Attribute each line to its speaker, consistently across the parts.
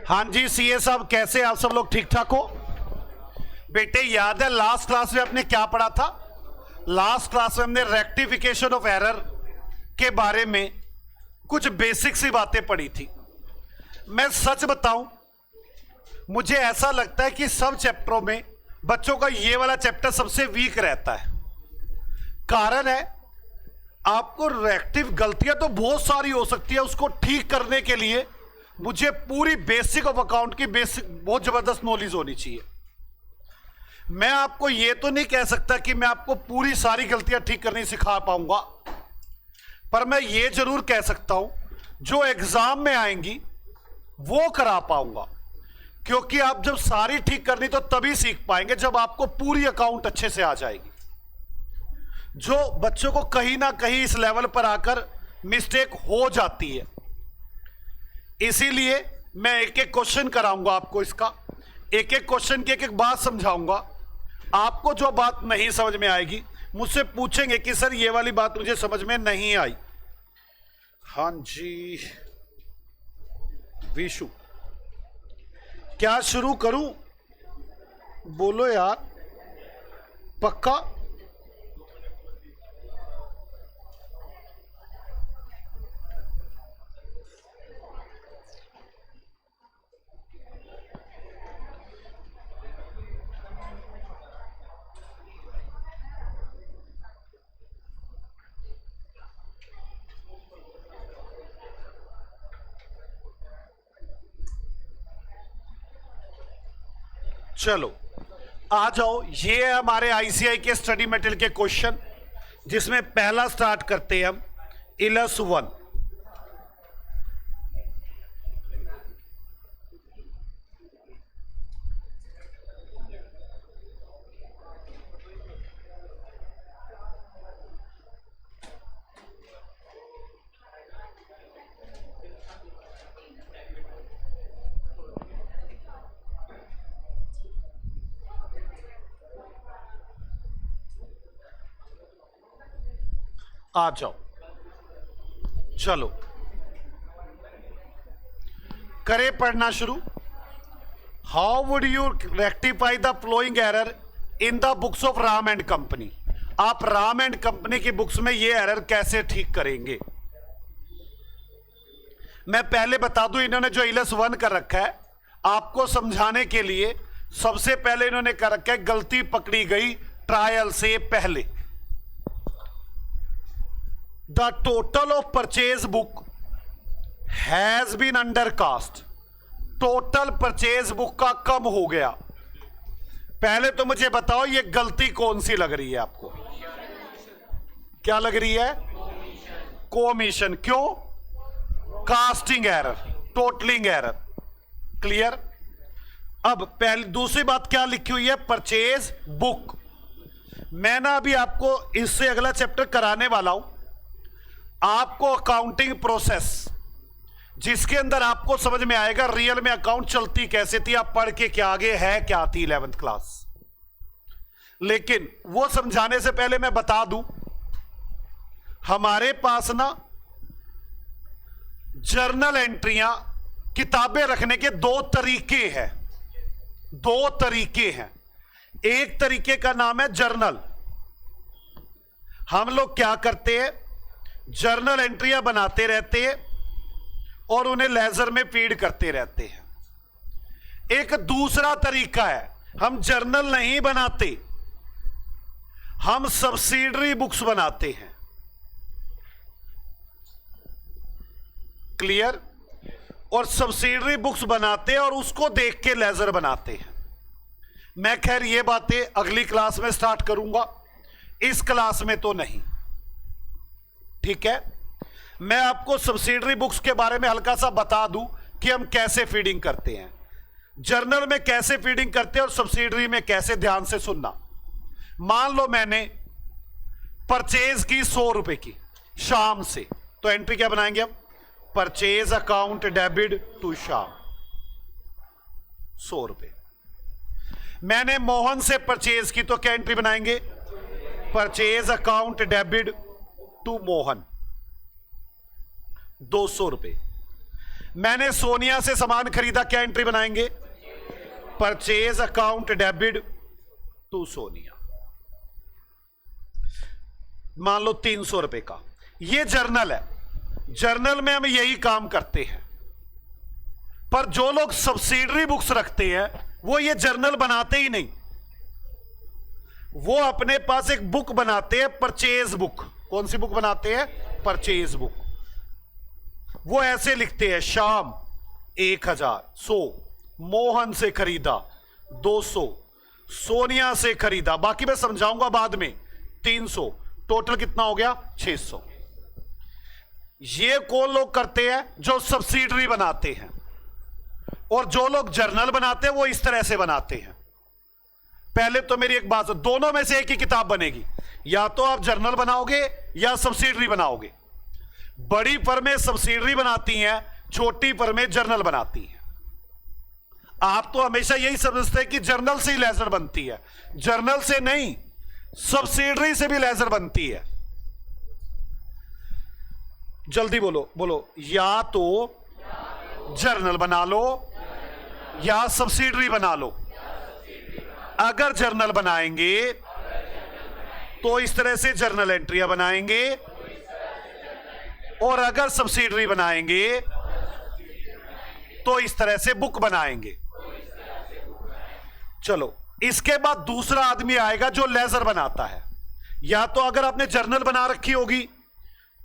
Speaker 1: हाँ जी सीए साहब, कैसे आप सब लोग ठीक ठाक हो? बेटे याद है लास्ट क्लास में आपने क्या पढ़ा था? लास्ट क्लास में हमने रेक्टिफिकेशन ऑफ एरर के बारे में कुछ बेसिक सी बातें पढ़ी थी। मैं सच बताऊं, मुझे ऐसा लगता है कि सब चैप्टरों में बच्चों का ये वाला चैप्टर सबसे वीक रहता है। कारण है, आपको रेक्टिव गलतियां तो बहुत सारी हो सकती है, उसको ठीक करने के लिए मुझे पूरी बेसिक ऑफ अकाउंट की बेसिक बहुत जबरदस्त नॉलेज होनी चाहिए। मैं आपको यह तो नहीं कह सकता कि मैं आपको पूरी सारी गलतियां ठीक करनी सिखा पाऊंगा, पर मैं ये जरूर कह सकता हूं जो एग्जाम में आएंगी वो करा पाऊंगा। क्योंकि आप जब सारी ठीक करनी तो तभी सीख पाएंगे जब आपको पूरी अकाउंट अच्छे से आ जाएगी। जो बच्चों को कहीं ना कहीं इस लेवल पर आकर मिस्टेक हो जाती है, इसीलिए मैं एक एक क्वेश्चन कराऊंगा आपको। इसका एक एक क्वेश्चन की एक एक बात समझाऊंगा। आपको जो बात नहीं समझ में आएगी मुझसे पूछेंगे कि सर ये वाली बात मुझे समझ में नहीं आई। हाँ जी विशु, क्या शुरू करूं? बोलो यार, पक्का? चलो आ जाओ। ये है हमारे आईसीआई के स्टडी मटेरियल के क्वेश्चन, जिसमें पहला स्टार्ट करते हैं हम इलस 1। आ जाओ, चलो करें पढ़ना शुरू। How would you rectify the following error in the books of Ram and company? आप राम एंड कंपनी की बुक्स में ये एरर कैसे ठीक करेंगे? मैं पहले बता दूं, इन्होंने जो इलस 1 कर रखा है आपको समझाने के लिए, सबसे पहले इन्होंने कर रखा है गलती पकड़ी गई ट्रायल से पहले। The total of purchase book has been undercast. Total purchase book का कम हो गया। पहले तो मुझे बताओ ये गलती कौन सी लग रही है आपको? क्या लग रही है? कोमिशन। क्यों? Casting error, totalling error. Clear? अब पहले दूसरी बात क्या लिखी हुई है? Purchase book. मैं ना अभी आपको इससे अगला चैप्टर कराने वाला हूं, आपको अकाउंटिंग प्रोसेस, जिसके अंदर आपको समझ में आएगा रियल में अकाउंट चलती कैसे थी। आप पढ़ के क्या आगे है क्या थी 11th क्लास। लेकिन वो समझाने से पहले मैं बता दूं, हमारे पास ना जर्नल एंट्रियां, किताबें रखने के दो तरीके हैं। दो तरीके हैं। एक तरीके का नाम है जर्नल। हम लोग क्या करते हैं, जर्नल एंट्रियां बनाते रहते हैं और उन्हें लेजर में फीड करते रहते हैं। एक दूसरा तरीका है, हम जर्नल नहीं बनाते, हम सब्सिडरी बुक्स बनाते हैं। क्लियर? और सब्सिडरी बुक्स बनाते हैं और उसको देख के लेजर बनाते हैं। मैं खैर ये बातें अगली क्लास में स्टार्ट करूंगा, इस क्लास में तो नहीं। ठीक है? मैं आपको सब्सिडरी बुक्स के बारे में हल्का सा बता दूं कि हम कैसे फीडिंग करते हैं, जर्नल में कैसे फीडिंग करते हैं और सब्सिडरी में कैसे। ध्यान से सुनना। मान लो मैंने परचेज की 100 रुपए की शाम से, तो एंट्री क्या बनाएंगे हम? परचेज अकाउंट डेबिट टू शाम 100 रुपए। मैंने मोहन से परचेज की, तो क्या एंट्री बनाएंगे? Purchase account debit to Mohan 200 रुपए। मैंने सोनिया से सामान खरीदा, क्या एंट्री बनाएंगे? Purchase account debit to Sonia. मान लो 300 रुपए का। ये जर्नल है, जर्नल में हम यही काम करते हैं। पर जो लोग सब्सिडरी बुक्स रखते हैं वो ये जर्नल बनाते ही नहीं। वो अपने पास एक बुक बनाते हैं, परचेज बुक। कौन सी बुक बनाते हैं? Purchase book. वो ऐसे लिखते हैं, शाम 1000, 100 मोहन से खरीदा, 200 सोनिया से खरीदा, बाकी मैं समझाऊंगा बाद में, 300, टोटल कितना हो गया? 600। ये कौन लोग करते हैं? जो सब्सिडरी बनाते हैं। और जो लोग जर्नल बनाते हैं वो इस तरह से बनाते हैं। पहले तो मेरी एक बात, दोनों में से एक ही किताब बनेगी, या तो आप जर्नल बनाओगे या सब्सिडरी बनाओगे। बड़ी फर्में सब्सिडरी बनाती हैं, छोटी फर्में जर्नल बनाती हैं। आप तो हमेशा यही समझते हैं कि जर्नल से ही लेजर बनती है। जर्नल से नहीं, सब्सिडरी से भी लेजर बनती है। जल्दी बोलो बोलो, या तो जर्नल बना लो या सब्सिडरी बना लो। अगर जर्नल बनाएंगे तो इस तरह से जर्नल एंट्रियां बनाएंगे, और अगर सब्सिडरी बनाएंगे तो इस तरह से बुक बनाएंगे। चलो, इसके बाद दूसरा आदमी आएगा जो लेजर बनाता है। या तो अगर आपने जर्नल बना रखी होगी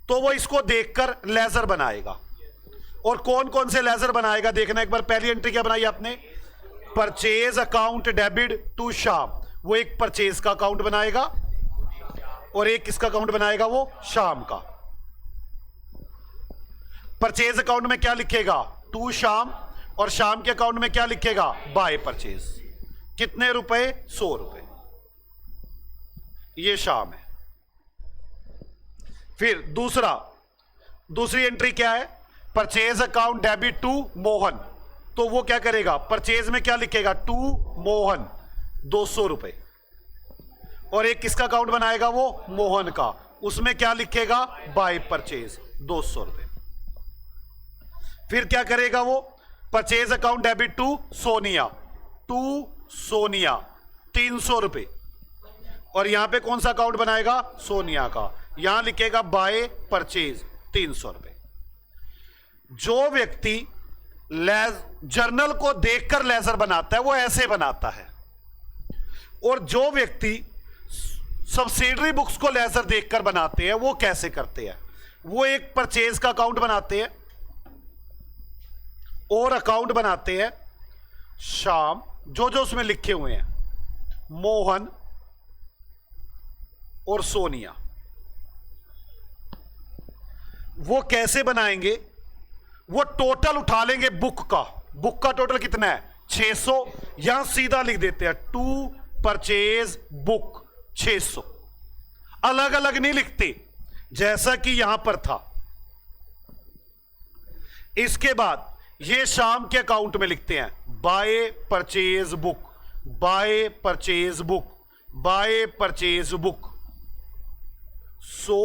Speaker 1: तो वो इसको देखकर लेजर बनाएगा। और कौन कौन से लेजर बनाएगा देखना एक बार। पहली एंट्री क्या बनाई आपने? परचेज अकाउंट डेबिट टू शाम। वो एक परचेज का अकाउंट बनाएगा और एक किसका अकाउंट बनाएगा? वो शाम का। परचेज अकाउंट में क्या लिखेगा? टू शाम। और शाम के अकाउंट में क्या लिखेगा? By purchase. कितने रुपए? 100 रुपए। ये शाम है। फिर दूसरी एंट्री क्या है? Purchase account debit to Mohan. तो वो क्या करेगा? परचेज में क्या लिखेगा? टू मोहन, 200 रुपए। और एक किसका अकाउंट बनाएगा? वो मोहन का। उसमें क्या लिखेगा? बाय परचेज, 200 रुपए। फिर क्या करेगा वो? Purchase account debit to Sonia, to Sonia, 300 रुपए। और यहां पे कौन सा अकाउंट बनाएगा? सोनिया का। यहां लिखेगा बाय परचेज, 300 रुपए। जो व्यक्ति जर्नल को देखकर लेजर बनाता है वो ऐसे बनाता है। और जो व्यक्ति सब्सिडरी बुक्स को लेजर देखकर बनाते हैं वो कैसे करते हैं? वो एक परचेज का अकाउंट बनाते हैं और अकाउंट बनाते हैं शाम, जो जो उसमें लिखे हुए हैं, मोहन और सोनिया। वो कैसे बनाएंगे? वो टोटल उठा लेंगे बुक का टोटल कितना है? 600। यहां सीधा लिख देते हैं टू परचेज बुक 600। अलग अलग नहीं लिखते जैसा कि यहां पर था। इसके बाद ये शाम के अकाउंट में लिखते हैं by purchase book, by purchase book, by purchase book, 100,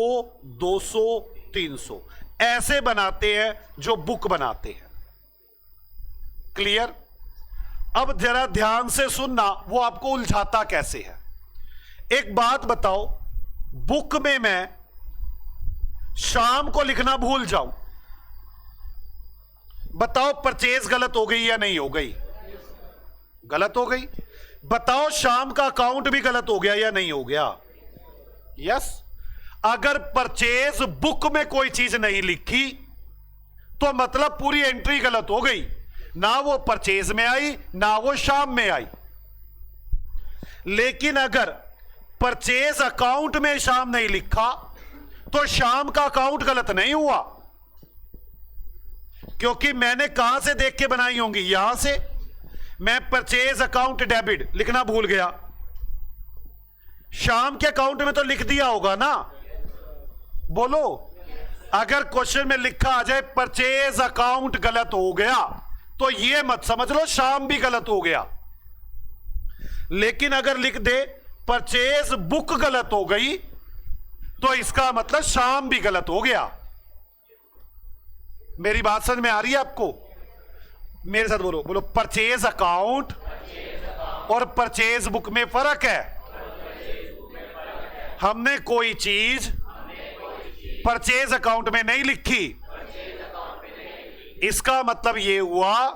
Speaker 1: 200, 300। ऐसे बनाते हैं जो बुक बनाते हैं। क्लियर? अब जरा ध्यान से सुनना, वो आपको उलझाता कैसे है। एक बात बताओ, बुक में मैं शाम को लिखना भूल जाऊं, बताओ परचेज गलत हो गई या नहीं हो गई? गलत हो गई। बताओ शाम का अकाउंट भी गलत हो गया या नहीं हो गया? यस। अगर परचेज बुक में कोई चीज नहीं लिखी तो मतलब पूरी एंट्री गलत हो गई। ना वो परचेज में आई ना वो शाम में आई। लेकिन अगर परचेज अकाउंट में शाम नहीं लिखा तो शाम का अकाउंट गलत नहीं हुआ, क्योंकि मैंने कहां से देख के बनाई होंगी? यहां से। मैं परचेज अकाउंट डेबिट लिखना भूल गया, शाम के अकाउंट में तो लिख दिया होगा ना। बोलो, अगर क्वेश्चन में लिखा आ जाए परचेज अकाउंट गलत हो गया तो यह मत समझ लो शाम भी गलत हो गया। लेकिन अगर लिख दे परचेज बुक गलत हो गई तो इसका मतलब शाम भी गलत हो गया। मेरी बात समझ में आ रही है आपको? मेरे साथ बोलो, बोलो परचेज अकाउंट और परचेज बुक में फर्क है। हमने कोई चीज परचेज अकाउंट में नहीं लिखी, इसका मतलब यह हुआ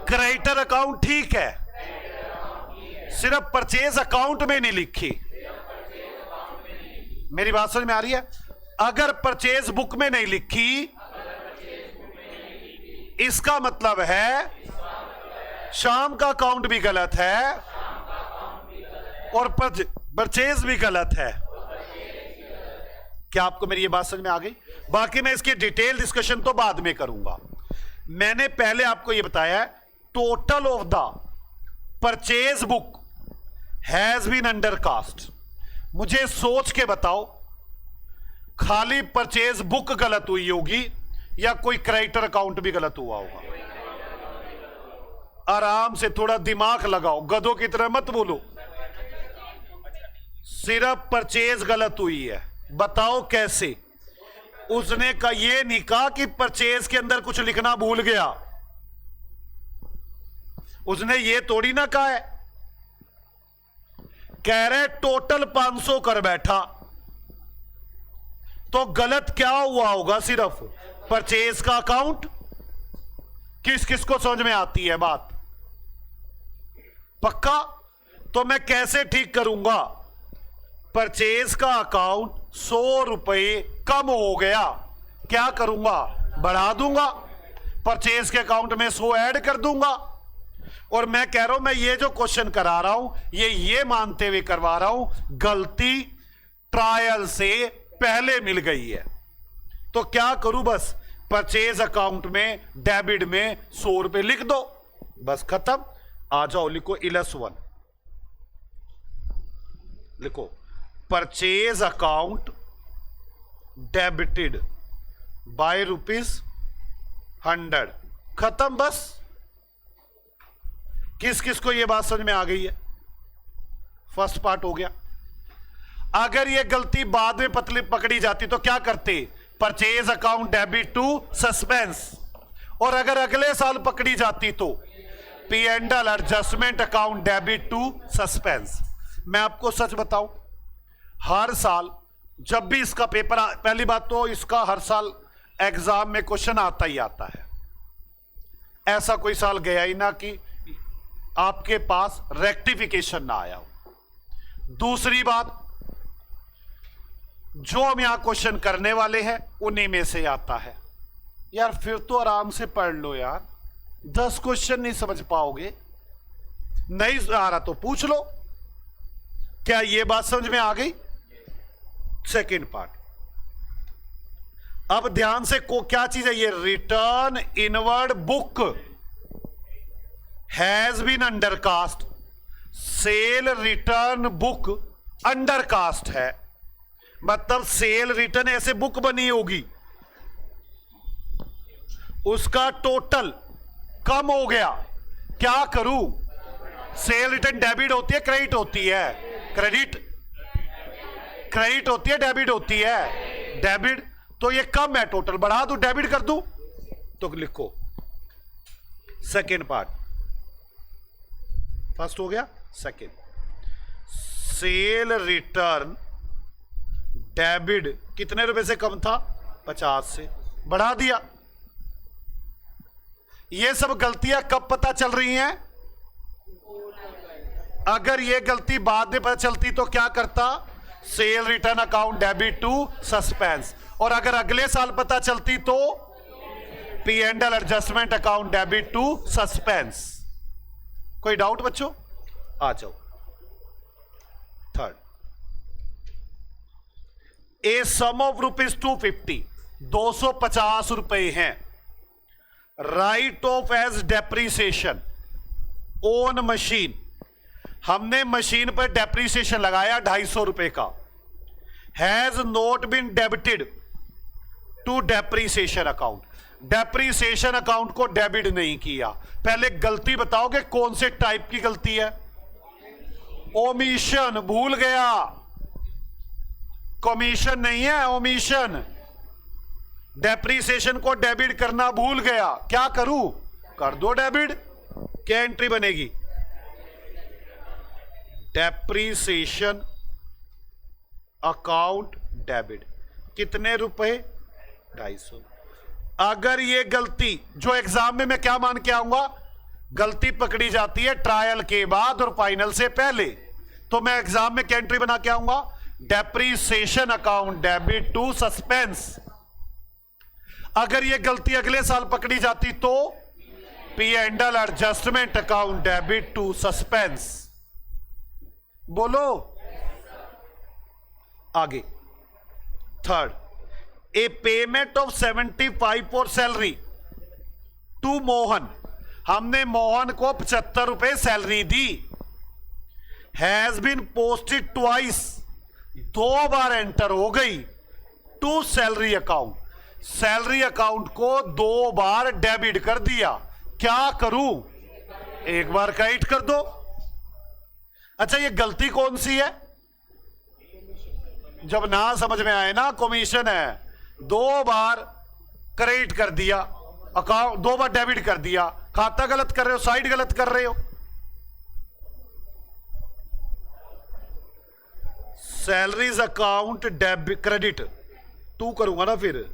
Speaker 1: क्रेडिटर अकाउंट ठीक है, सिर्फ परचेज अकाउंट में नहीं लिखी। मेरी बात समझ में आ रही है? अगर परचेज बुक में नहीं लिखी, इसका मतलब है शाम का अकाउंट भी गलत है और परचेज भी गलत है। क्या आपको मेरी ये बात समझ में आ गई? बाकी मैं इसकी डिटेल डिस्कशन तो बाद में करूंगा। मैंने पहले आपको यह बताया है, total of the purchase book has been undercast. मुझे सोच के बताओ, खाली परचेज बुक गलत हुई होगी या कोई क्रेडिटर अकाउंट भी गलत हुआ होगा? आराम से थोड़ा दिमाग लगाओ, गधों की तरह मत बोलो। सिर्फ परचेज गलत हुई है, बताओ कैसे? उसने का ये नहीं कहा कि परचेज के अंदर कुछ लिखना भूल गया, उसने ये थोड़ी ना कहा है। कह रहे टोटल 500 कर बैठा, तो गलत क्या हुआ होगा? सिर्फ परचेज का अकाउंट। किस किस को समझ में आती है बात? पक्का? तो मैं कैसे ठीक करूंगा? परचेज का अकाउंट 100 रुपए कम हो गया, क्या करूंगा? बढ़ा दूंगा, परचेज के अकाउंट में 100 ऐड कर दूंगा। और मैं कह रहा हूं, मैं ये जो क्वेश्चन करा रहा हूं, ये मानते हुए करवा रहा हूं, गलती ट्रायल से पहले मिल गई है। तो क्या करूं? बस परचेज अकाउंट में डेबिट में 100 रुपए लिख दो, बस खत्म। आ जाओ, लिखो -1, लिखो परचेज अकाउंट डेबिटेड बाय ₹100, खत्म। बस किस किस को यह बात समझ में आ गई है? फर्स्ट पार्ट हो गया। अगर यह गलती बाद में पकड़ी जाती तो क्या करते? Purchase account debit to suspense. और अगर अगले साल पकड़ी जाती तो P&L adjustment account debit to suspense. मैं आपको सच बताऊं, हर साल जब भी इसका पेपर पहली बात तो इसका हर साल एग्जाम में क्वेश्चन आता ही आता है, ऐसा कोई साल गया ही ना कि आपके पास रेक्टिफिकेशन ना आया हो। दूसरी बात, जो हम यहां क्वेश्चन करने वाले हैं उन्हीं में से आता है। यार फिर तो आराम से पढ़ लो यार, 10 क्वेश्चन नहीं समझ पाओगे? नहीं आ रहा तो पूछ लो। क्या यह बात समझ में आ गई? Second part. अब ध्यान से क्या चीज है ये? Return inward book has been undercast. Sale return book undercast है, मतलब सेल रिटर्न ऐसे बुक बनी होगी, उसका टोटल कम हो गया। क्या करूं? सेल रिटर्न डेबिट होती है क्रेडिट होती है? क्रेडिट होती है डेबिट होती है? डेबिट। तो ये कम है, टोटल बढ़ा दूं, डेबिट कर दूं, तो लिखो सेकेंड पार्ट। फर्स्ट हो गया, सेकेंड। सेल रिटर्न डेबिट कितने रुपए से कम था? 50 से, बढ़ा दिया। ये सब गलतियां कब पता चल रही हैं? अगर ये गलती बाद में पता चलती तो क्या करता? Sale return account debit to suspense. और अगर अगले साल पता चलती तो P&L adjustment account debit to suspense. कोई डाउट बच्चों? आ जाओ। थर्ड, ए सम ऑफ ₹250, 250 रुपए हैं। Write off as depreciation on machine. हमने मशीन पर डेप्रीसिएशन लगाया 250 रुपए का। Has not been debited to depreciation account. Depreciation account को डेबिट नहीं किया। पहले गलती बताओगे कौन से टाइप की गलती है? ओमिशन, भूल गया। कमीशन नहीं है, ओमिशन। डेप्रीसिएशन को डेबिट करना भूल गया, क्या करूं? कर दो डेबिट। क्या एंट्री बनेगी? Depreciation account debit. कितने रुपए? 250। अगर ये गलती, जो एग्जाम में मैं क्या मान के आऊंगा, गलती पकड़ी जाती है ट्रायल के बाद और फाइनल से पहले, तो मैं एग्जाम में क्या एंट्री बना के आऊंगा? Depreciation account debit to suspense. अगर ये गलती अगले साल पकड़ी जाती तो P&L adjustment account debit to suspense. बोलो आगे। Third, a payment of 75 for salary to Mohan. हमने मोहन को 75 रुपए सैलरी दी। हैज बीन पोस्टेड ट्वाइस, 2 बार एंटर हो गई to salary account. Salary account को 2 बार डेबिट कर दिया, क्या करूं? 1 बार क्रेडिट कर दो। अच्छा, ये गलती कौन सी है? जब ना समझ में आए ना, कमीशन है। 2 बार क्रेडिट कर दिया अकाउंट, 2 बार डेबिट कर दिया। खाता गलत कर रहे हो, साइड गलत कर रहे हो। सैलरीज अकाउंट डेबिट क्रेडिट 2 करूंगा ना, फिर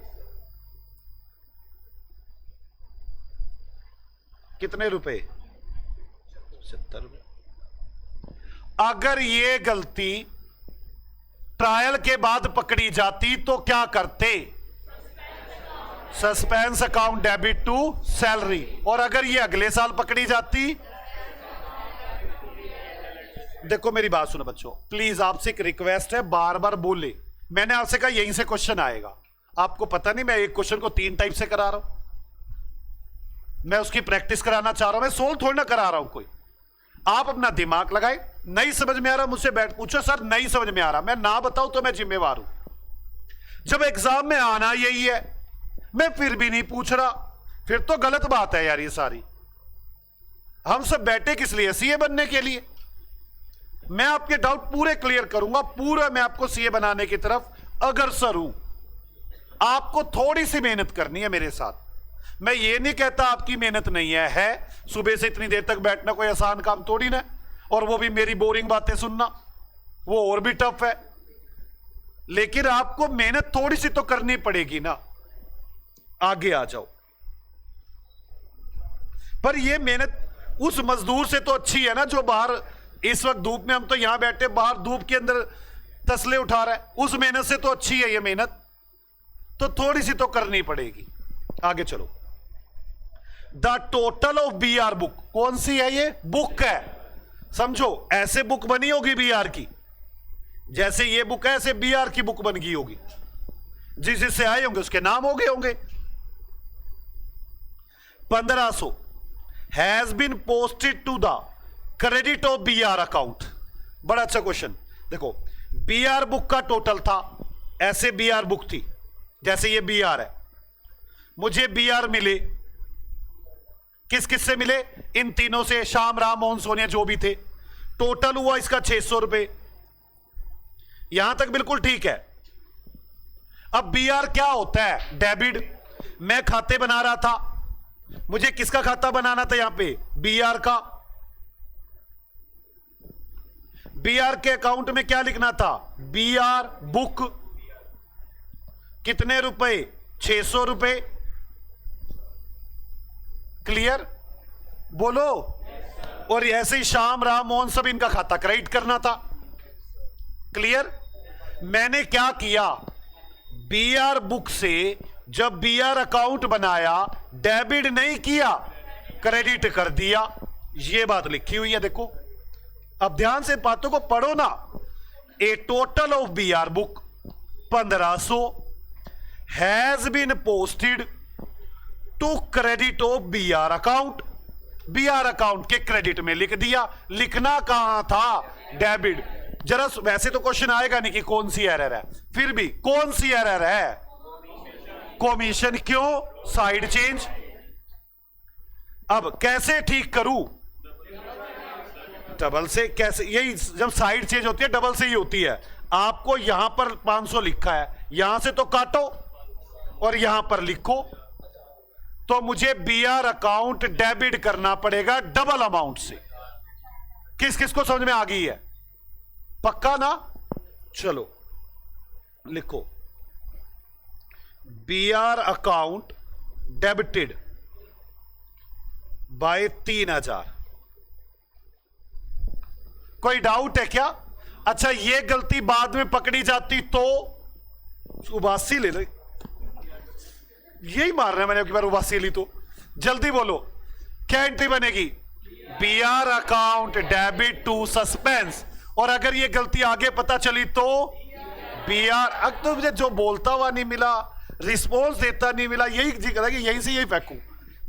Speaker 1: कितने रुपए? 70 रुपए। अगर ये गलती ट्रायल के बाद पकड़ी जाती तो क्या करते? Suspense account debit to salary. और अगर ये अगले साल पकड़ी जाती, देखो मेरी बात सुनो बच्चों, प्लीज आपसे एक रिक्वेस्ट है, बार बार बोले। मैंने आपसे कहा यहीं से क्वेश्चन आएगा। आपको पता नहीं मैं एक क्वेश्चन को 3 टाइप से करा रहा हूं, मैं उसकी प्रैक्टिस कराना चाह रहा हूं, मैं सोल्व थोड़ी ना करा रहा हूं कोई। आप अपना दिमाग लगाए। नहीं समझ में आ रहा मुझसे बैठ पूछो, सर नहीं समझ में आ रहा, मैं ना बताऊं तो मैं जिम्मेवार हूं। जब एग्जाम में आना यही है, मैं फिर भी नहीं पूछ रहा, फिर तो गलत बात है यार। ये सारी हम सब बैठे किस लिए? सीए बनने के लिए। मैं आपके डाउट पूरे क्लियर करूंगा, पूरा मैं आपको सीए बनाने की तरफ अग्रसर हूं। आपको थोड़ी सी मेहनत करनी है मेरे साथ। मैं ये नहीं कहता आपकी मेहनत नहीं है सुबह से इतनी देर तक बैठना कोई आसान काम थोड़ी ना, और वो भी मेरी बोरिंग बातें सुनना, वो और भी टफ है। लेकिन आपको मेहनत थोड़ी सी तो करनी पड़ेगी ना। आगे आ जाओ। पर ये मेहनत उस मजदूर से तो अच्छी है ना जो बाहर इस वक्त धूप में, हम तो यहां बैठे बाहर धूप के अंदर तसले उठा रहा है, उस मेहनत से तो अच्छी है ये मेहनत, तो थोड़ी सी तो करनी पड़ेगी। आगे चलो। The total of BR book, कौन सी है ये? बुक है। समझो ऐसे बुक बनी होगी BR की, जैसे ये बुक है ऐसे BR की बुक बन गई होगी। जिस जिससे आए होंगे उसके नाम हो गए होंगे। 1500 has been posted to the credit of BR account. बड़ा अच्छा क्वेश्चन। देखो BR बुक का टोटल था, ऐसे BR बुक थी, जैसे ये BR है। मुझे BR मिले, किस किस से मिले? इन तीनों से, श्याम, राम, मोहन, सोनिया जो भी थे। टोटल हुआ इसका 600 रुपए। यहां तक बिल्कुल ठीक है। अब BR क्या होता है? डेबिट। मैं खाते बना रहा था, मुझे किसका खाता बनाना था? यहां पे BR का। BR के अकाउंट में क्या लिखना था? BR book. कितने रुपए? 600 रुपए। क्लियर? बोलो। और ऐसे ही श्याम, राम, मोहन सब इनका खाता क्रेडिट करना था। क्लियर? मैंने क्या किया? BR बुक से जब BR अकाउंट बनाया, डेबिट नहीं किया, क्रेडिट कर दिया। ये बात लिखी हुई है, देखो। अब ध्यान से बातों को पढ़ो ना। A total of BR book 1500 has been posted to credit of BR account. BR account के क्रेडिट में लिख दिया। लिखना कहां था? डेबिट। जरा वैसे तो क्वेश्चन आएगा नहीं कि कौन सी एरर है, फिर भी कौन सी एरर है? कमीशन। क्यों? Side change. अब कैसे ठीक करूं? डबल से कैसे? यही जब साइड चेंज होती है डबल से ही होती है। आपको यहां पर 500 लिखा है, यहां से तो काटो और यहां पर लिखो, तो मुझे बीआर अकाउंट डेबिट करना पड़ेगा डबल अमाउंट से। किस किस को समझ में आ गई है? पक्का ना? चलो लिखो, बीआर अकाउंट डेबिटेड बाय 3000। कोई डाउट है क्या? अच्छा, ये गलती बाद में पकड़ी जाती तो उबासी ले ले, यही मारना है मैंने एक बार उबासी ली तो। जल्दी बोलो, क्या एंट्री बनेगी? BR account debit to suspense. और अगर ये गलती आगे पता चली तो बीआर, अब तो मुझे जो बोलता हुआ नहीं मिला, रिस्पॉन्स देता नहीं मिला, यही जी करा कि यहीं से यही फेंकू।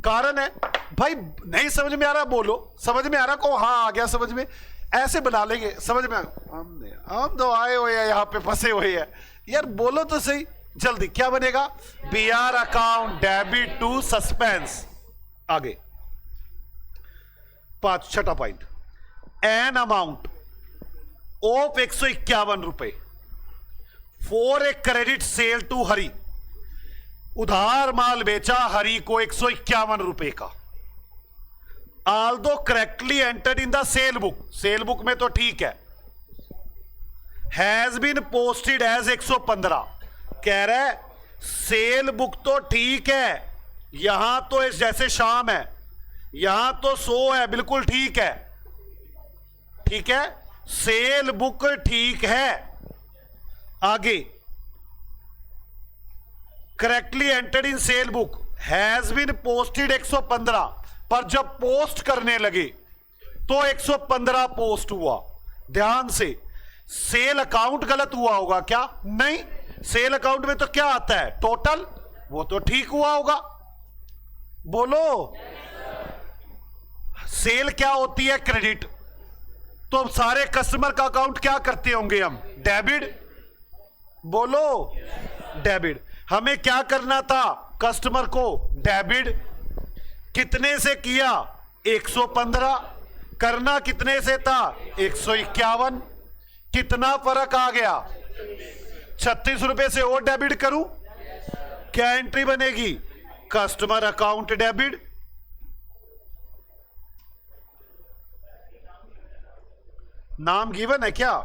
Speaker 1: कारण है भाई, नहीं समझ में आ रहा बोलो, समझ में आ रहा को हाँ आ गया समझ में, ऐसे बना लेंगे समझ में। हम तो आए हुए हैं यहाँ पे, फंसे हुए हैं यार, बोलो तो सही जल्दी। क्या बनेगा? BR account debit to suspense. आगे छठा पॉइंट, एन अमाउंट ऑफ 151 रुपए for a credit sale to Hari. उधार माल बेचा हरी को 151 रुपए का। Also correctly entered in the sale book, sale book में तो ठीक है, हैज बीन पोस्टेड एज 115। कह रहा है सेल बुक तो ठीक है, यहां तो इस जैसे शाम है, यहां तो 100 है, बिल्कुल ठीक है, ठीक है, सेल बुक ठीक है। आगे, correctly entered in sale book has been posted 115, पर जब पोस्ट करने लगे तो 115 पोस्ट हुआ। ध्यान से, सेल अकाउंट गलत हुआ होगा क्या? नहीं, सेल अकाउंट में तो क्या आता है? टोटल, वो तो ठीक हुआ होगा। बोलो, सेल क्या होती है? क्रेडिट। तो सारे कस्टमर का अकाउंट क्या करते होंगे हम? डेबिट। बोलो, डेबिट। हमें क्या करना था? कस्टमर को डेबिट। कितने से किया? 115। करना कितने से था? 151। कितना फर्क आ गया? 36 रुपए से और डेबिट करूं? क्या एंट्री बनेगी? Customer account debit. नाम गिवन है क्या?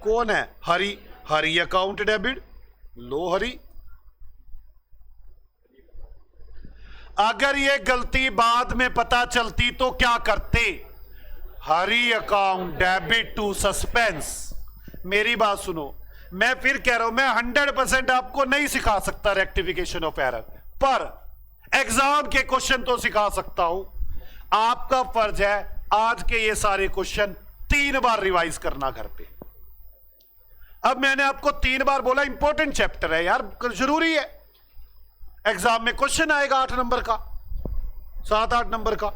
Speaker 1: कौन है? हरी। हरी अकाउंट डेबिट। लो हरी। अगर यह गलती बाद में पता चलती तो क्या करते? हरी अकाउंट डेबिट टू सस्पेंस। मेरी बात सुनो, मैं फिर कह रहा हूं, मैं 100% आपको नहीं सिखा सकता रेक्टिफिकेशन ऑफ एरर, पर एग्जाम के क्वेश्चन तो सिखा सकता हूं। आपका फर्ज है आज के ये सारे क्वेश्चन 3 बार रिवाइज करना घर पे। अब मैंने आपको 3 बार बोला, इंपॉर्टेंट चैप्टर है यार, जरूरी है, एग्जाम में क्वेश्चन आएगा 8 नंबर का, 7-8 नंबर का।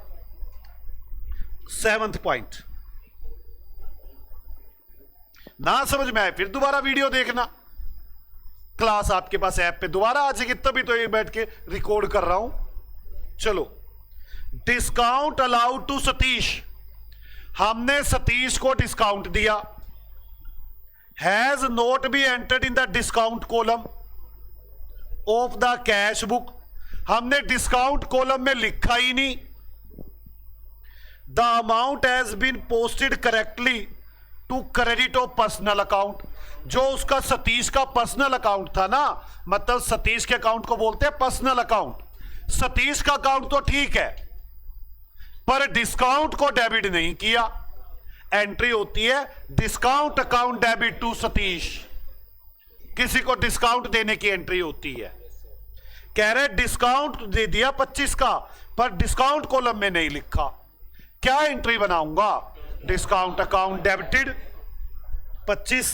Speaker 1: 7th पॉइंट, ना समझ में आए फिर दोबारा वीडियो देखना, क्लास आपके पास ऐप पे दोबारा आ जाएगी, तभी तो ये बैठ के रिकॉर्ड कर रहा हूं। चलो, डिस्काउंट अलाउड टू सतीश। हमने सतीश को डिस्काउंट दिया। Has not be entered in the discount column of the cash book. हमने डिस्काउंट कॉलम में लिखा ही नहीं। The amount has been posted correctly to credit of personal account. जो उसका सतीश का पर्सनल अकाउंट था ना, मतलब सतीश के अकाउंट को बोलते हैं पर्सनल अकाउंट। सतीश का अकाउंट तो ठीक है, पर डिस्काउंट को डेबिट नहीं किया। एंट्री होती है discount account debit to Satish. किसी को डिस्काउंट देने की एंट्री होती है। कह रहे डिस्काउंट दे दिया 25 का, पर डिस्काउंट कॉलम में नहीं लिखा। क्या एंट्री बनाऊंगा? Discount account debited 25।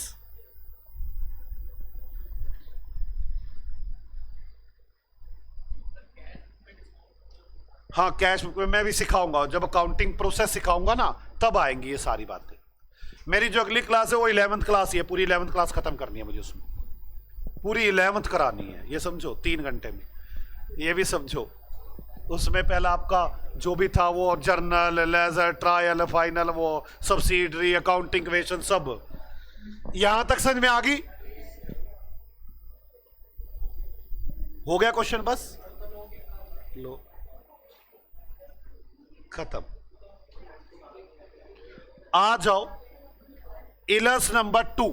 Speaker 1: हाँ, कैश बुक में मैं भी सिखाऊंगा, जब अकाउंटिंग प्रोसेस सिखाऊंगा ना तब आएंगी ये सारी बातें। मेरी जो अगली क्लास है वो 11th क्लास ही है, पूरी 11th क्लास खत्म करनी है मुझे, उसमें पूरी 11th करानी है, ये समझो 3 घंटे में। ये भी समझो, उसमें पहला आपका जो भी था वो जर्नल, लेजर, ट्रायल, फाइनल, वो सब्सिडरी, अकाउंटिंग क्वेश्चन, सब यहां तक समझ में आ गई। हो गया क्वेश्चन, बस लो खत्म। आ जाओ इलस नंबर 2।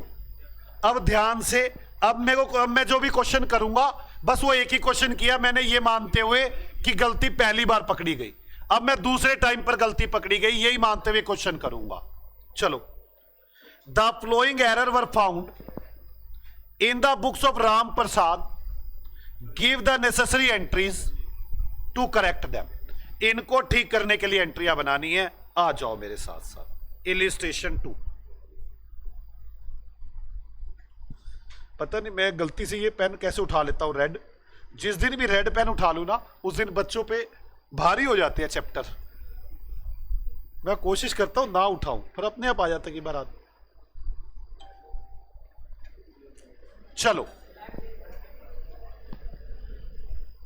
Speaker 1: अब ध्यान से, अब मैं जो भी क्वेश्चन करूंगा बस वो एक ही क्वेश्चन किया मैंने, ये मानते हुए कि गलती पहली बार पकड़ी गई। अब मैं दूसरे टाइम पर गलती पकड़ी गई यही मानते हुए क्वेश्चन करूंगा। चलो, the following error were found in the books of Ram Prasad, give the necessary entries to correct them. इनको ठीक करने के लिए एंट्रियां बनानी है। आ जाओ मेरे साथ साथ। इलिस्ट्रेशन 2। पता नहीं मैं गलती से ये पेन कैसे उठा लेता हूं रेड। जिस दिन भी रेड पेन उठा लूं ना उस दिन बच्चों पे भारी हो जाते हैं चैप्टर। मैं कोशिश करता हूं ना उठाऊं पर अपने आप आ जाता है कि बार। चलो,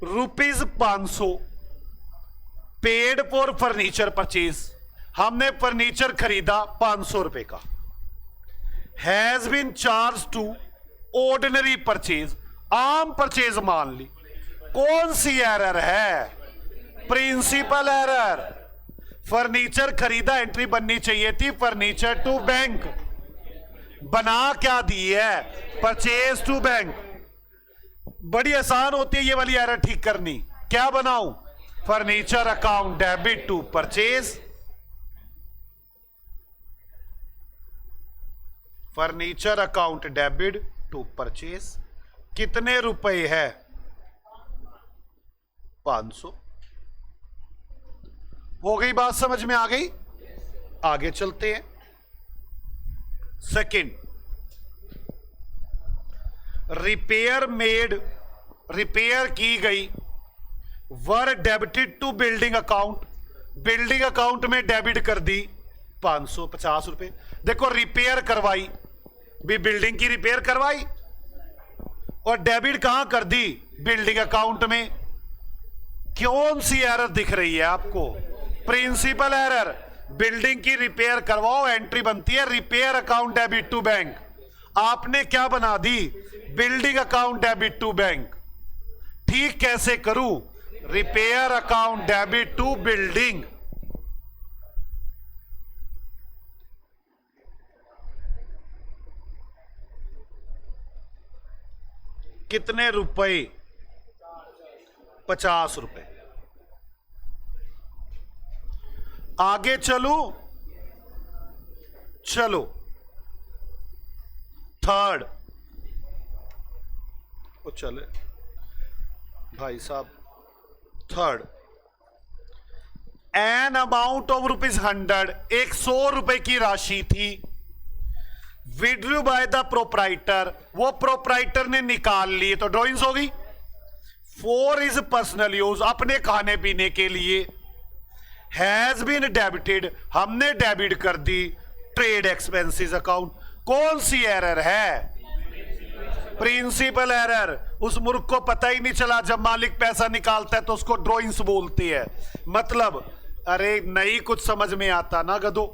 Speaker 1: ₹500 पेड फॉर फर्नीचर परचेज। हमने फर्नीचर खरीदा 500 रुपए का। Has been charge to ordinary purchase, आम परचेज मान ली। कौन सी एरर है? Principle error. फर्नीचर खरीदा एंट्री बननी चाहिए थी फर्नीचर टू बैंक, बना क्या दी है? Purchase to bank. बड़ी आसान होती है ये वाली एरर ठीक करनी। क्या बनाऊं? Furniture account debit to purchase. Furniture account debit to purchase. कितने रुपए है? 500। हो गई बात, समझ में आ गई? आगे चलते हैं। सेकंड, रिपेयर मेड, रिपेयर की गई, were debited to building account, building account में डेबिट कर दी 550 रुपए। देखो, रिपेयर करवाई भी, बिल्डिंग की रिपेयर करवाई और डेबिट कहां कर दी? बिल्डिंग अकाउंट में। कौन सी एरर दिख रही है आपको? Principal error. बिल्डिंग की रिपेयर करवाओ, एंट्री बनती है repair account debit to bank. आपने क्या बना दी? Building account debit to bank. ठीक कैसे करूं? Repair account debit to building. कितने रुपए? 50 रुपए। आगे चलो, चलो थर्ड। वो चले भाई साहब। थर्ड, एन अमाउंट ऑफ ₹100, 100 रुपए की राशि थी, विड्रू बाय द प्रोप्राइटर, वो प्रोप्राइटर ने निकाल ली तो ड्रॉइंग्स हो गई। फॉर इज पर्सनल यूज, अपने खाने पीने के लिए। हैज बीन डेबिटेड, हमने डेबिट कर दी ट्रेड एक्सपेंसेस अकाउंट। कौन सी एरर है? Principle error. उस मूर्ख को पता ही नहीं चला, जब मालिक पैसा निकालता है तो उसको ड्रॉइंग्स बोलती है। मतलब अरे नहीं कुछ समझ में आता ना गधो।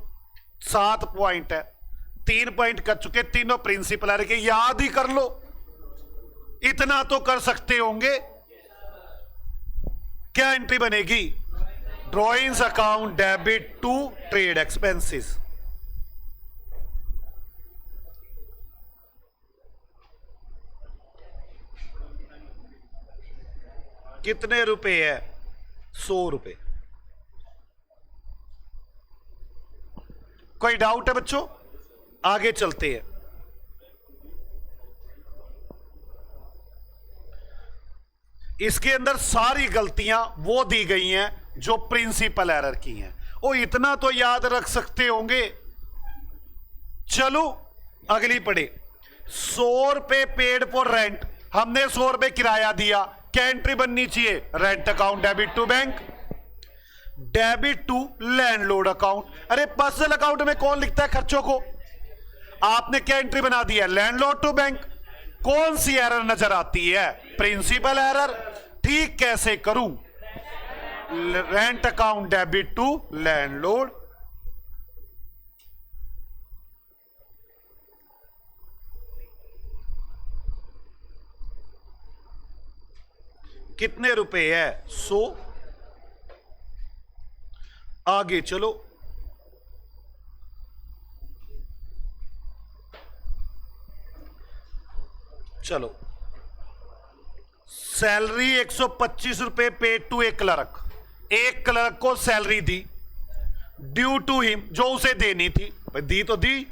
Speaker 1: 7 पॉइंट है, 3 पॉइंट कर चुके, तीनों प्रिंसिपल एरर के, याद ही कर लो। इतना तो कर सकते होंगे। क्या एंट्री बनेगी? Drawings account debit to trade expenses. कितने रुपए है? 100 रुपए। कोई डाउट है बच्चों? आगे चलते हैं। इसके अंदर सारी गलतियां वो दी गई हैं जो प्रिंसिपल एरर की हैं। ओ इतना तो याद रख सकते होंगे। चलो अगली पढ़े। 100 रुपए पेड फॉर रेंट, हमने 100 रुपए किराया दिया। क्या एंट्री बननी चाहिए? Rent account debit to bank. Debit to landlord account. अरे पर्सनल अकाउंट में कौन लिखता है खर्चों को? आपने क्या एंट्री बना दी है? Landlord to bank. कौन सी एरर नजर आती है? Principle error. ठीक कैसे करूं? Rent account debit to landlord. कितने रुपए है? 100। आगे चलो, चलो सैलरी 125 रुपए पेड टू ए क्लर्क। एक क्लर्क को सैलरी दी ड्यू टू हिम, जो उसे देनी थी, दी तो दी।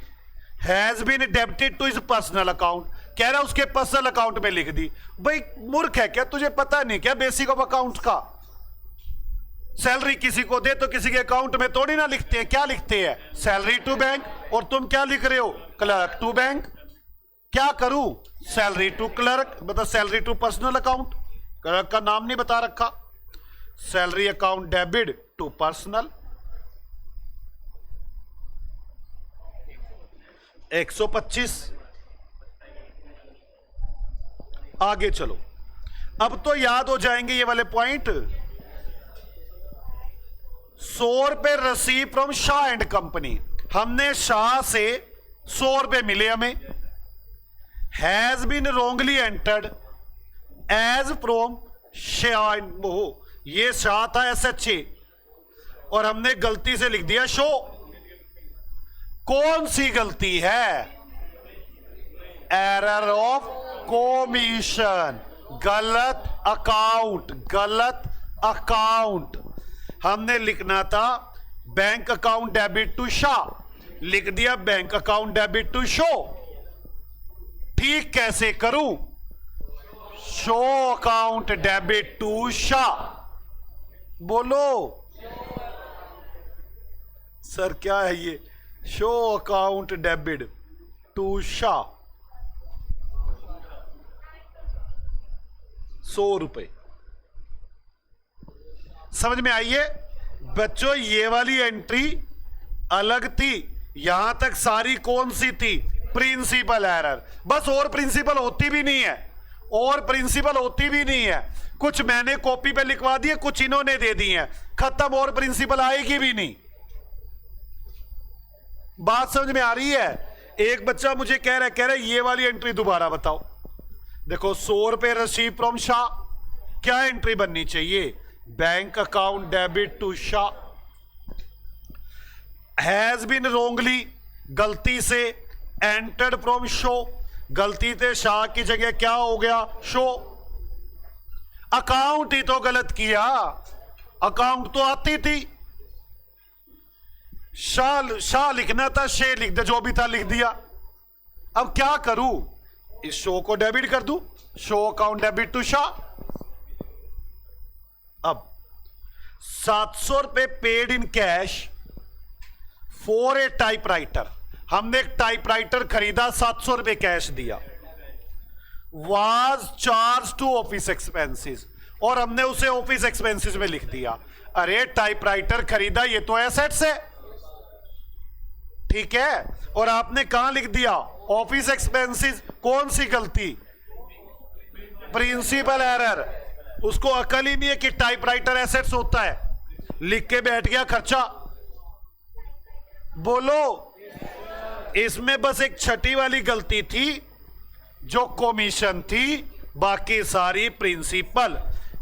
Speaker 1: Has been debited to his personal account, कह रहा उसके पर्सनल अकाउंट में लिख दी। भाई मूर्ख है क्या, तुझे पता नहीं क्या बेसिक ऑफ अकाउंट का? सैलरी किसी को दे तो किसी के अकाउंट में थोड़ी ना लिखते हैं, क्या लिखते हैं? Salary to bank. और तुम क्या लिख रहे हो? Clerk to bank. क्या करूं? सैलरी टू क्लर्क, मतलब salary to personal account. Clerk का नाम नहीं बता रखा। Salary account debit to personal. 125। आगे चलो, अब तो याद हो जाएंगे ये वाले पॉइंट। 100 रुपए receive from Shah and company, हमने शाह से 100 रुपए मिले हमें। Has been wrongly entered as from Shah and मोह, ये शाह था SHA और हमने गलती से लिख दिया शो। कौन सी गलती है? एरर ऑफ कमीशन, गलत अकाउंट, गलत अकाउंट। हमने लिखना था bank account debit to Shah, लिख दिया bank account debit to Shaw. ठीक कैसे करूं? Shaw account debit to Shah. बोलो सर क्या है ये? Shaw account debit to Shah, 100 रुपए। समझ में आइए बच्चों, ये वाली एंट्री अलग थी, यहां तक सारी कौन सी थी? Principle error. बस और प्रिंसिपल होती भी नहीं है, और प्रिंसिपल होती भी नहीं है। कुछ मैंने कॉपी पे लिखवा दिए, कुछ इन्होंने दे दी है, खत्म, और प्रिंसिपल आएगी भी नहीं। बात समझ में आ रही है? एक बच्चा मुझे कह रहा है ये वाली एंट्री दोबारा बताओ। देखो 100 रुपए रसीव फ्रॉम शाह, क्या एंट्री बननी चाहिए? Bank account debit to Shah. Has been wrongly, गलती से, एंटर्ड फ्रॉम शो, गलती से शाह की जगह क्या हो गया? शो। अकाउंट ही तो गलत किया, अकाउंट तो आती थी। शाह लिखना था, शे लिख दे, जो भी था लिख दिया। अब क्या करूं? इस शो को डेबिट कर दूं, Shaw account debit to Shah. अब 700 रुपए paid in cash for a typewriter, हमने एक टाइपराइटर खरीदा, 700 रुपए कैश दिया। Was charge to office expenses, और हमने उसे ऑफिस एक्सपेंसेस में लिख दिया। अरे टाइपराइटर खरीदा, ये तो एसेट्स है, ठीक है, और आपने कहां लिख दिया? Office expenses. कौन सी गलती? Principle error. उसको अकल ही नहीं है कि टाइपराइटर एसेट्स होता है, लिख के बैठ गया खर्चा। बोलो, इसमें बस एक छठी वाली गलती थी जो कमीशन थी, बाकी सारी प्रिंसिपल।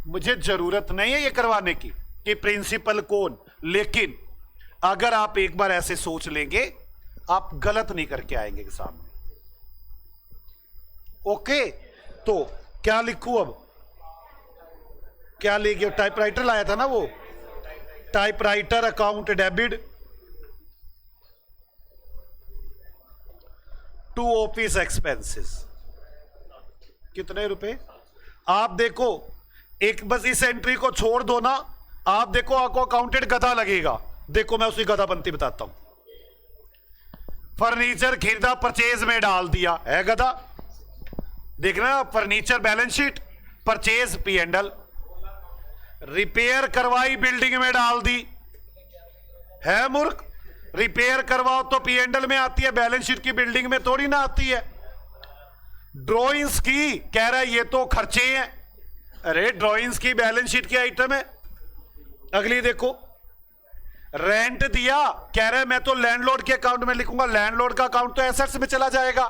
Speaker 1: मुझे जरूरत नहीं है ये करवाने की कि प्रिंसिपल कौन, लेकिन अगर आप एक बार ऐसे सोच लेंगे आप गलत नहीं करके आएंगे के सामने। ओके, तो क्या लिखूं अब? क्या ले गया? टाइपराइटर लाया था ना वो, typewriter account debit to office expenses. कितने रुपए? आप देखो, एक बस इस एंट्री को छोड़ दो ना, आप देखो आपको अकाउंटेंट गधा लगेगा। देखो मैं उसी गधापंती बताता हूं। फर्नीचर खरीदा, परचेज में डाल दिया, है गधा। देखना, furniture balance sheet, purchase P&L। Repair करवाई, बिल्डिंग में डाल दी, है मूर्ख। रिपेयर करवाओ तो P&L में आती है, बैलेंस शीट की बिल्डिंग में थोड़ी ना आती है। ड्रॉइंग्स की, कह रहा है ये तो खर्चे हैं। अरे ड्रॉइंग्स की बैलेंस शीट की आइटम है। अगली देखो, रेंट दिया, कह रहा है मैं तो लैंडलॉर्ड के अकाउंट में लिखूंगा। लैंडलॉर्ड का अकाउंट तो एसेट्स में चला जाएगा,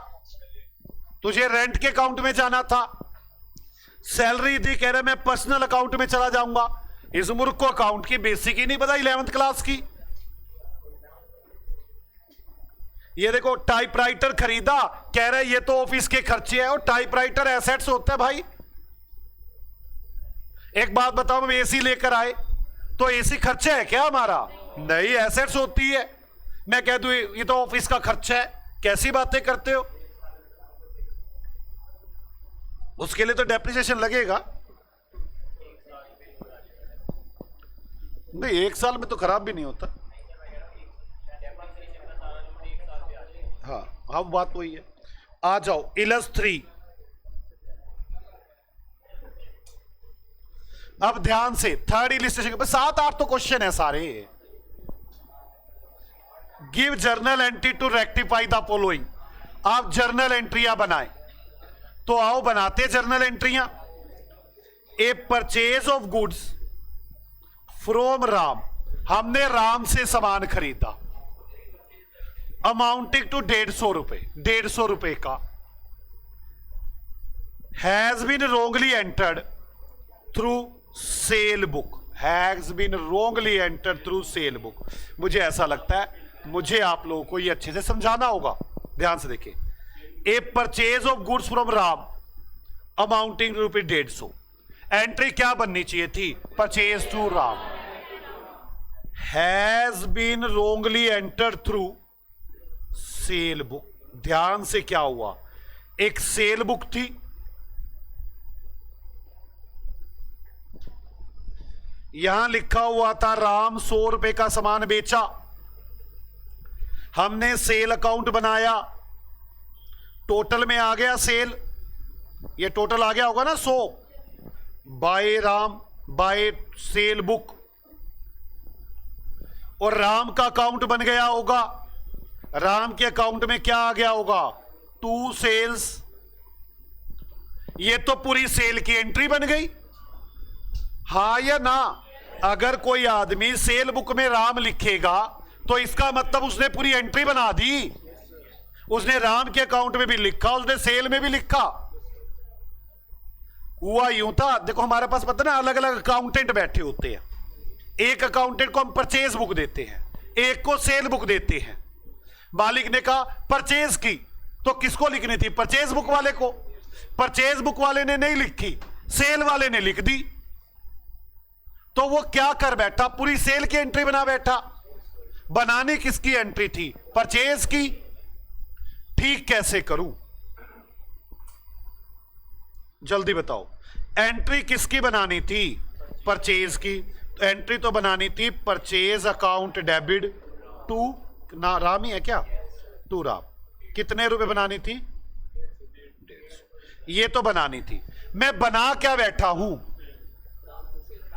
Speaker 1: तुझे रेंट के अकाउंट में जाना था। सैलरी दी, कह रहे मैं पर्सनल अकाउंट में चला जाऊंगा। इस मूर्ख को अकाउंट की बेसिक ही नहीं पता 11th क्लास की। ये देखो टाइपराइटर खरीदा, कह रहे ये तो ऑफिस के खर्चे है, और टाइपराइटर एसेट्स होता है भाई। एक बात बताओ, हम एसी लेकर आए तो एसी खर्चा है क्या हमारा? नहीं, एसेट्स होती है। मैं कह दूं ये तो ऑफिस का खर्चा है, कैसी बातें करते हो? उसके लिए तो डेप्रिसिएशन लगेगा। नहीं, 1 साल में तो खराब भी नहीं होता। हाँ हाँ, बात वही है। आ जाओ इलस 3। अब ध्यान से थर्ड इलिस्ट्रेशन के 7-8 तो क्वेश्चन है सारे। Give journal entry to rectify the following. आप जर्नल एंट्रियां बनाए, तो आओ बनाते जर्नल एंट्रियां। A purchase of goods from Ram, हमने राम से सामान खरीदा, अमाउंटिंग टू 150 रुपए, 150 रुपए का, has been wrongly entered through sale book, has been wrongly entered through sale book. मुझे ऐसा लगता है मुझे आप लोगों को ये अच्छे से समझाना होगा। ध्यान से देखिए, a purchase of goods from Ram amounting to ₹150, entry क्या बननी चाहिए थी? Purchase to Ram, has been wrongly entered through sale book. ध्यान से क्या हुआ, एक सेल बुक थी, यहां लिखा हुआ था राम 100 रुपए का सामान बेचा, हमने सेल अकाउंट बनाया, टोटल में आ गया सेल, ये टोटल आ गया होगा ना 100, by Ram by sale book, और राम का अकाउंट बन गया होगा। राम के अकाउंट में क्या आ गया होगा? 2 सेल्स। ये तो पूरी सेल की एंट्री बन गई, हां या ना? अगर कोई आदमी सेल बुक में राम लिखेगा तो इसका मतलब उसने पूरी एंट्री बना दी। उसने राम के अकाउंट में भी लिखा, उसने सेल में भी लिखा। हुआ यूं था, देखो हमारे पास पता ना अलग अलग अकाउंटेंट बैठे होते हैं। एक अकाउंटेंट को हम परचेज बुक देते हैं, एक को सेल बुक देते हैं। मालिक ने कहा परचेज की, तो किसको लिखनी थी? परचेज बुक वाले को। परचेज बुक वाले ने नहीं लिखी, सेल वाले ने लिख दी, तो वो क्या कर बैठा? पूरी सेल की एंट्री बना बैठा। बनाने किसकी एंट्री थी? परचेज की। ठीक कैसे करूं, जल्दी बताओ। एंट्री किसकी बनानी थी? परचेज की। तो एंट्री तो बनानी थी परचेज अकाउंट डेबिट टू ना राम ही है क्या? टू राम। कितने रुपए बनानी थी? 150। ये तो बनानी थी। मैं बना क्या बैठा हूं?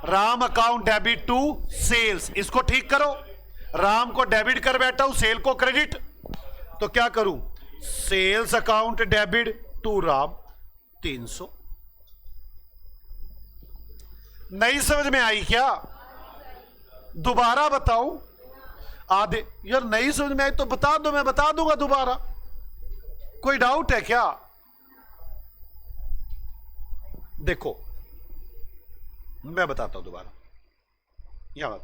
Speaker 1: Ram account debit to sales. इसको ठीक करो। राम को डेबिट कर बैठा हूं, सेल को क्रेडिट। तो क्या करूं? Sales account debit to Ram 300। नहीं समझ में आई क्या? दोबारा बताऊं? आधे यार नहीं समझ में आई तो बता दो, मैं बता दूंगा दोबारा। कोई डाउट है क्या? देखो मैं बताता हूं दोबारा। यहां बात,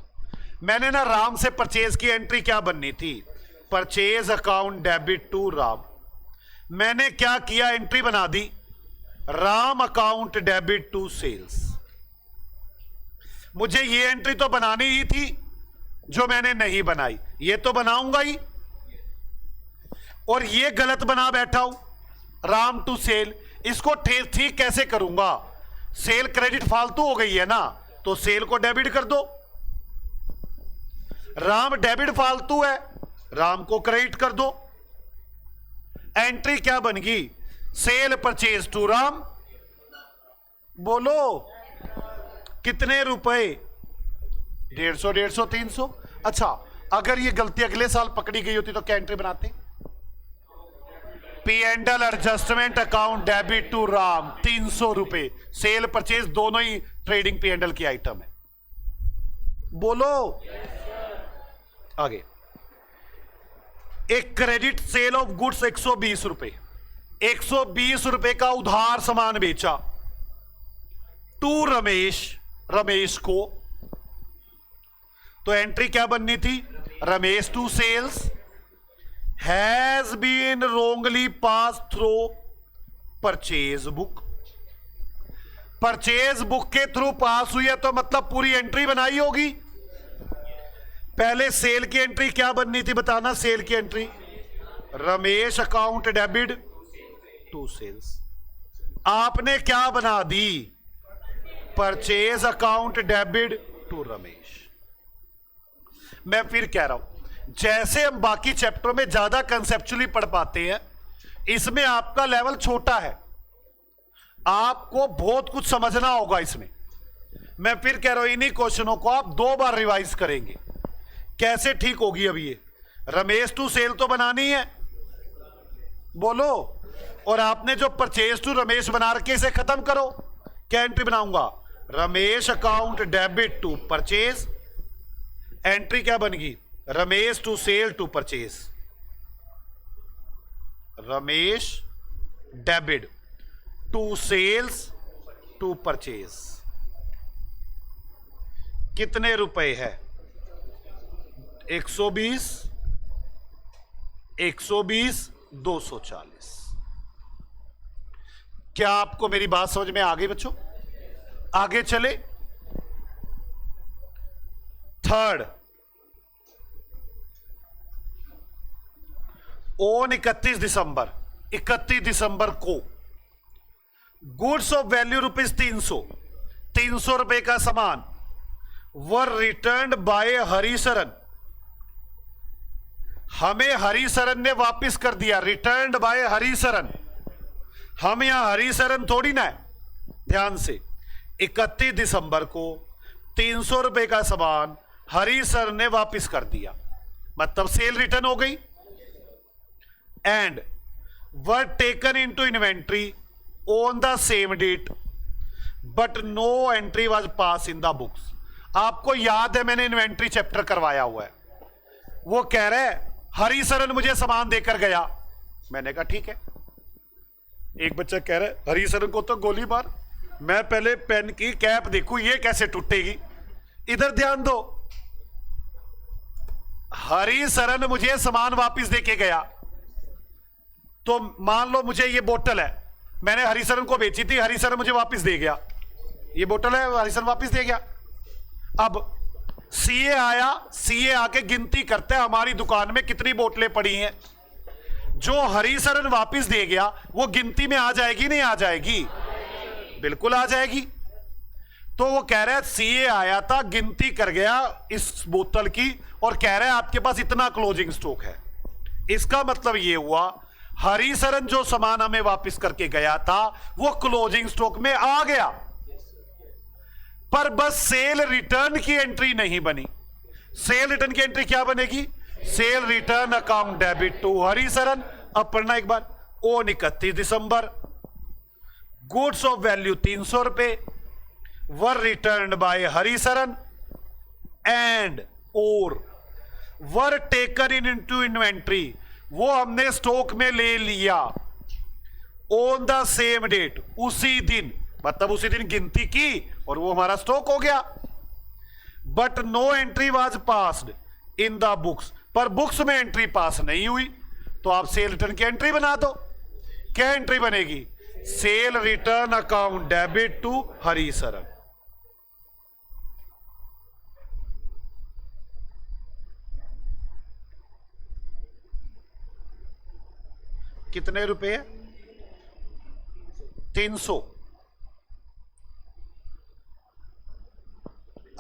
Speaker 1: मैंने ना राम से परचेज की एंट्री क्या बननी थी? Purchase account debit to Ram. मैंने क्या किया? एंट्री बना दी Ram account debit to sales. मुझे ये एंट्री तो बनानी ही थी जो मैंने नहीं बनाई, ये तो बनाऊंगा ही। और ये गलत बना बैठा हूं राम टू सेल। इसको ठीक कैसे करूंगा? सेल क्रेडिट फालतू हो गई है ना, तो सेल को डेबिट कर दो। राम डेबिट फालतू है, राम को क्रेडिट कर दो। एंट्री क्या बन गई? Sale purchase to Ram. बोलो कितने रुपए? 150, 150, 300। अच्छा, अगर ये गलती अगले साल पकड़ी गई होती तो क्या एंट्री बनाते? P&L adjustment account debit to Ram 300 रुपए। सेल परचेज दोनों ही ट्रेडिंग P&L की आइटम है। बोलो आगे। एक क्रेडिट सेल ऑफ गुड्स 120 रुपए, 120 रुपए का उधार सामान बेचा, टू रमेश, रमेश को, तो एंट्री क्या बननी थी? Ramesh to sales has been wrongly pass through purchase book. Purchase book के थ्रू पास हुई है तो मतलब पूरी एंट्री बनाई होगी। पहले सेल की एंट्री क्या बननी थी बताना? सेल की entry Ramesh account debit to sales, आपने क्या बना दी? Purchase account debit to Ramesh. मैं फिर कह रहा हूं, जैसे हम बाकी चैप्टरों में ज्यादा कंसेप्चुअली पढ़ पाते हैं, इसमें आपका लेवल छोटा है, आपको बहुत कुछ समझना होगा इसमें। मैं फिर कह रहा हूं, इन्हीं क्वेश्चनों को आप 2 बार रिवाइज करेंगे। कैसे ठीक होगी? अब ये रमेश टू सेल तो बनानी है, बोलो, और आपने जो परचेज टू रमेश बना रखे इसे खत्म करो। क्या एंट्री बनाऊंगा? Ramesh account debit to purchase, entry क्या बनेगी? Ramesh to sale to purchase, Ramesh debit to sales to purchase. कितने रुपए है? 120, 120, 240। क्या आपको मेरी बात समझ में आ गई बच्चों? आगे चले। थर्ड, ऑन 31 दिसंबर, 31 दिसंबर को गुड्स ऑफ वैल्यू ₹300, 300 रुपए का सामान वर रिटर्न बाय हरिशरण, हमें हरिशरण ने वापस कर दिया। रिटर्न बाय हरिशरण, हम यहां हरिशरण थोड़ी ना है, ध्यान से। 31 दिसंबर को 300 रुपए का सामान हरिशरण ने वापस कर दिया, मतलब सेल रिटर्न हो गई। And were taken into inventory on the same date but no entry was pass in the books. आपको याद है मैंने इन्वेंट्री चैप्टर करवाया हुआ है। वो कह रहे हैं हरिशरण मुझे सामान देकर गया, मैंने कहा ठीक है। एक बच्चा कह रहा है हरिशरण को तो गोली मार, मैं पहले पेन की कैप देखूं ये कैसे टूटेगी। इधर ध्यान दो, हरिशरण मुझे सामान वापस देके गया, तो मान लो मुझे ये बोतल है, मैंने हरिशरण को बेची थी, हरिशरण मुझे वापस दे गया, ये बोतल है, हरिशरण वापस दे गया। अब सीए आया, सीए आके गिनती करता है हमारी दुकान में कितनी बोतलें पड़ी हैं, जो हरिशरण वापस दे गया वो गिनती में आ जाएगी नहीं आ जाएगी? बिल्कुल आ जाएगी। तो वो कह रहा है सीए आया था, गिनती कर गया इस बोतल की और कह रहा है आपके पास इतना क्लोजिंग स्टॉक है। इसका मतलब ये हुआ हरिशरण जो सामान हमें वापस करके गया था वो क्लोजिंग स्टॉक में आ गया, पर बस सेल रिटर्न की एंट्री नहीं बनी। सेल रिटर्न की एंट्री क्या बनेगी? Sale return account debit to Harisharan. अब पढ़ना एक बार। On 31 December goods of value 300 रुपए were return by Harisharan and और were taken in into inventory, वो हमने स्टॉक में ले लिया। ऑन द सेम डेट, उसी दिन, मतलब उसी दिन गिनती की और वो हमारा स्टॉक हो गया। But no entry was passed in the books, पर बुक्स में एंट्री पास नहीं हुई, तो आप सेल रिटर्न की एंट्री बना दो। क्या एंट्री बनेगी? Sale return account debit to Harisharan. कितने रुपए है? 300।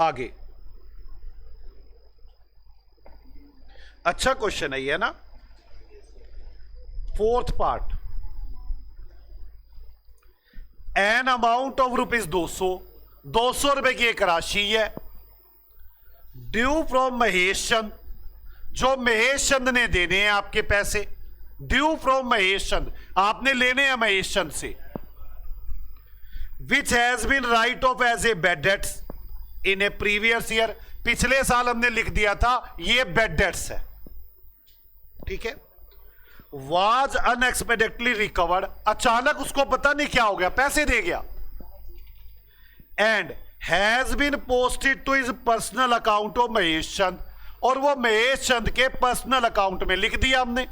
Speaker 1: आगे अच्छा क्वेश्चन है ये ना, fourth part. N amount of ₹200, 200 रुपए की एक राशि है ड्यू फ्रॉम महेश चंद, जो महेश चंद ने देने हैं आपके पैसे। ड्यू फ्रॉम महेश चंद, आपने लेने हैं महेश चंद से। Which has been write off as a bad debts in a previous year, पिछले साल हमने लिख दिया था ये बैड डेट्स है, ठीक है। वाज अनएक्सपेक्टेडली रिकवर्ड, अचानक उसको पता नहीं क्या हो गया, पैसे दे गया। And has been posted to his personal account of Mahesh Chand, और वो महेश चंद के पर्सनल अकाउंट में लिख दिया हमने।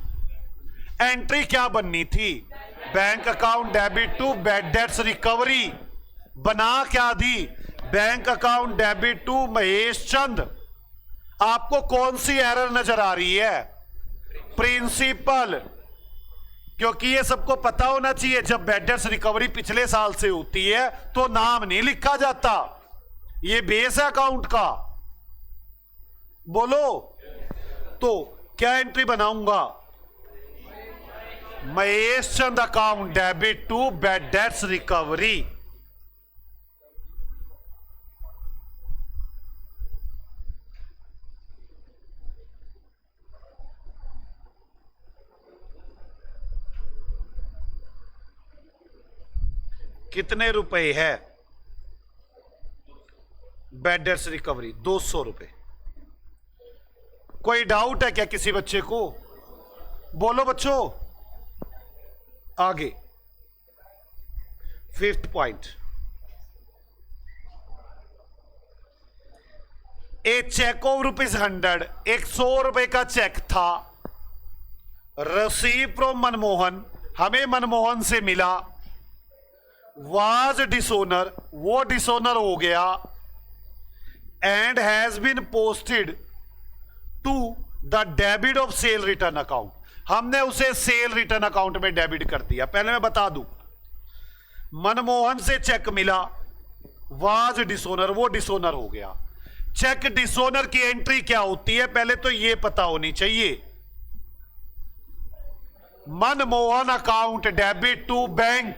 Speaker 1: एंट्री क्या बननी थी? Bank account debit to bad debts recovery. बना क्या दी? Bank account debit to Mahesh Chand. आपको कौन सी एरर नजर आ रही है? प्रिंसिपल, क्योंकि ये सबको पता होना चाहिए जब बैड डेट्स रिकवरी पिछले साल से होती है तो नाम नहीं लिखा जाता, ये बेस है अकाउंट का। बोलो, तो क्या एंट्री बनाऊंगा? Mahesh Chand account debit to bad debts recovery. कितने रुपए है बैड डेट्स रिकवरी? 200 रुपए। कोई डाउट है क्या किसी बच्चे को? बोलो बच्चों। आगे 5th point, A check of ₹100, एक 100 रुपए का चेक था, रिसीव फ्रॉम मनमोहन, हमें मनमोहन से मिला, वाज डिसोनर, वो डिसोनर हो गया, and has been posted to the debit of sale return account, हमने उसे सेल रिटर्न अकाउंट में डेबिट कर दिया। पहले मैं बता दूं, मनमोहन से चेक मिला, वाज डिसोनर, वो डिसोनर हो गया। चेक डिसोनर की एंट्री क्या होती है पहले तो ये पता होनी चाहिए। Manmohan account debit to bank,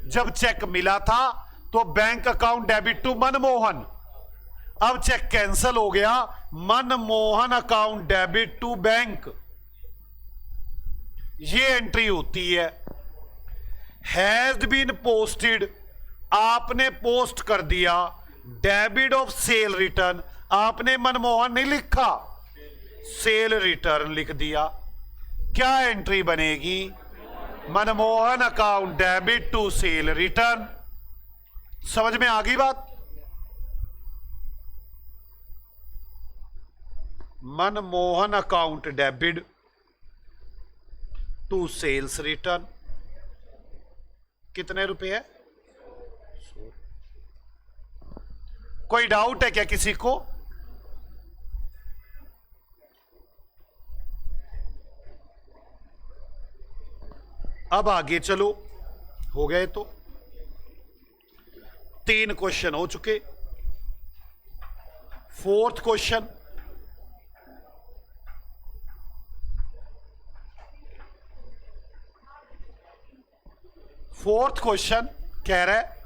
Speaker 1: जब चेक मिला था तो bank account debit to Manmohan, अब चेक कैंसिल हो गया, Manmohan account debit to bank, ये एंट्री होती है। हैज बीन पोस्टेड, आपने पोस्ट कर दिया, डेबिट ऑफ सेल रिटर्न, आपने मनमोहन नहीं लिखा, सेल रिटर्न लिख दिया। क्या एंट्री बनेगी? Manmohan account debit to sale return. समझ में आ गई बात? Manmohan account debit to sales return. कितने रुपए है? कोई डाउट है क्या किसी को? अब आगे चलो, हो गए तो 3 क्वेश्चन हो चुके। 4th क्वेश्चन, कह रहा है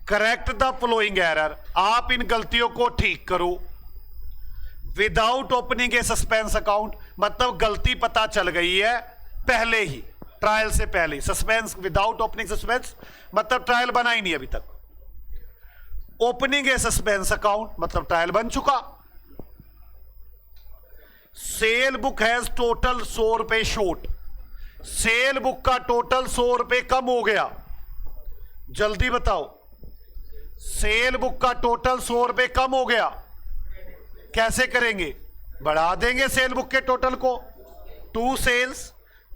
Speaker 1: करेक्ट द फ्लोइंग एरर, आप इन गलतियों को ठीक करो विदाउट ओपनिंग ए सस्पेंस अकाउंट, मतलब गलती पता चल गई है पहले ही, ट्रायल से पहले ही। सस्पेंस, विदाउट ओपनिंग सस्पेंस मतलब ट्रायल बना ही नहीं अभी तक। ओपनिंग ए सस्पेंस अकाउंट मतलब ट्रायल बन चुका। सेल बुक हैज टोटल 100 रुपए शॉर्ट, सेल बुक का टोटल 100 रुपए कम हो गया, जल्दी बताओ। सेल बुक का टोटल 100 रुपए कम हो गया, कैसे करेंगे? बढ़ा देंगे सेल बुक के टोटल को, टू सेल्स।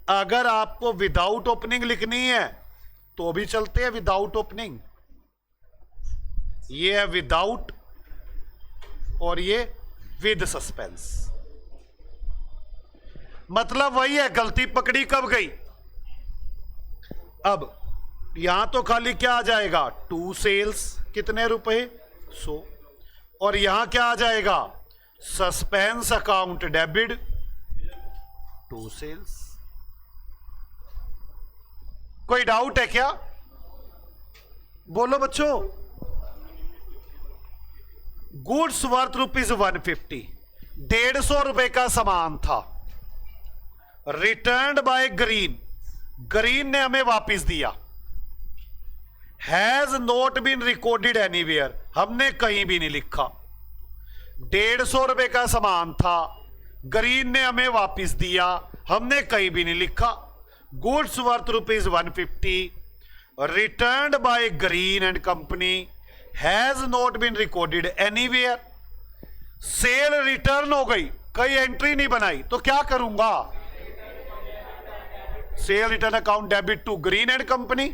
Speaker 1: अगर आपको विदाउट ओपनिंग लिखनी है तो भी चलते हैं विदाउट ओपनिंग, ये है विदाउट और ये विद सस्पेंस, मतलब वही है, गलती पकड़ी कब गई। अब यहां तो खाली क्या आ जाएगा? 2 सेल्स, कितने रुपए? 100, और यहां क्या आ जाएगा? Suspense account debit 2 sales. कोई डाउट है क्या? बोलो बच्चों। गुड्स वर्थ ₹150, 150 रुपए का सामान था, रिटर्न्ड बाय ग्रीन, ग्रीन ने हमें वापस दिया। Has not been recorded anywhere, हमने कहीं भी नहीं लिखा। 150 रुपए का सामान था, ग्रीन ने हमें वापस दिया, हमने कहीं भी नहीं लिखा। Goods worth ₹150 returned by Green and company, has not been recorded anywhere, sale return हो गई, कई एंट्री नहीं बनाई, तो क्या करूंगा? Sale return account debit to Green and company,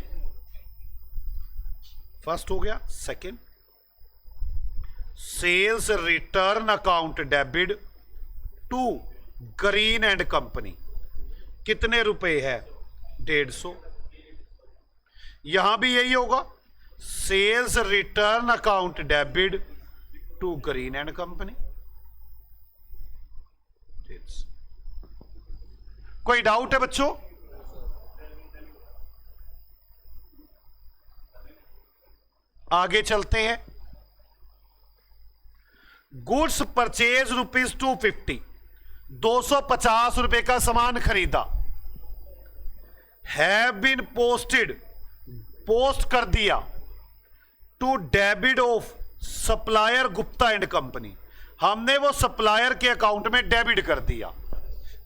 Speaker 1: first हो गया। Second, sales return account debit to Green and company, कितने रुपए है? 150। यहां भी यही होगा, sales return account debit to Green and company. कोई डाउट है बच्चों? आगे चलते हैं। गुड्स परचेज ₹250, 250 रुपए का सामान खरीदा। हैव बीन पोस्टेड, पोस्ट कर दिया, to debit of supplier Gupta and company, हमने वो सप्लायर के अकाउंट में डेबिट कर दिया।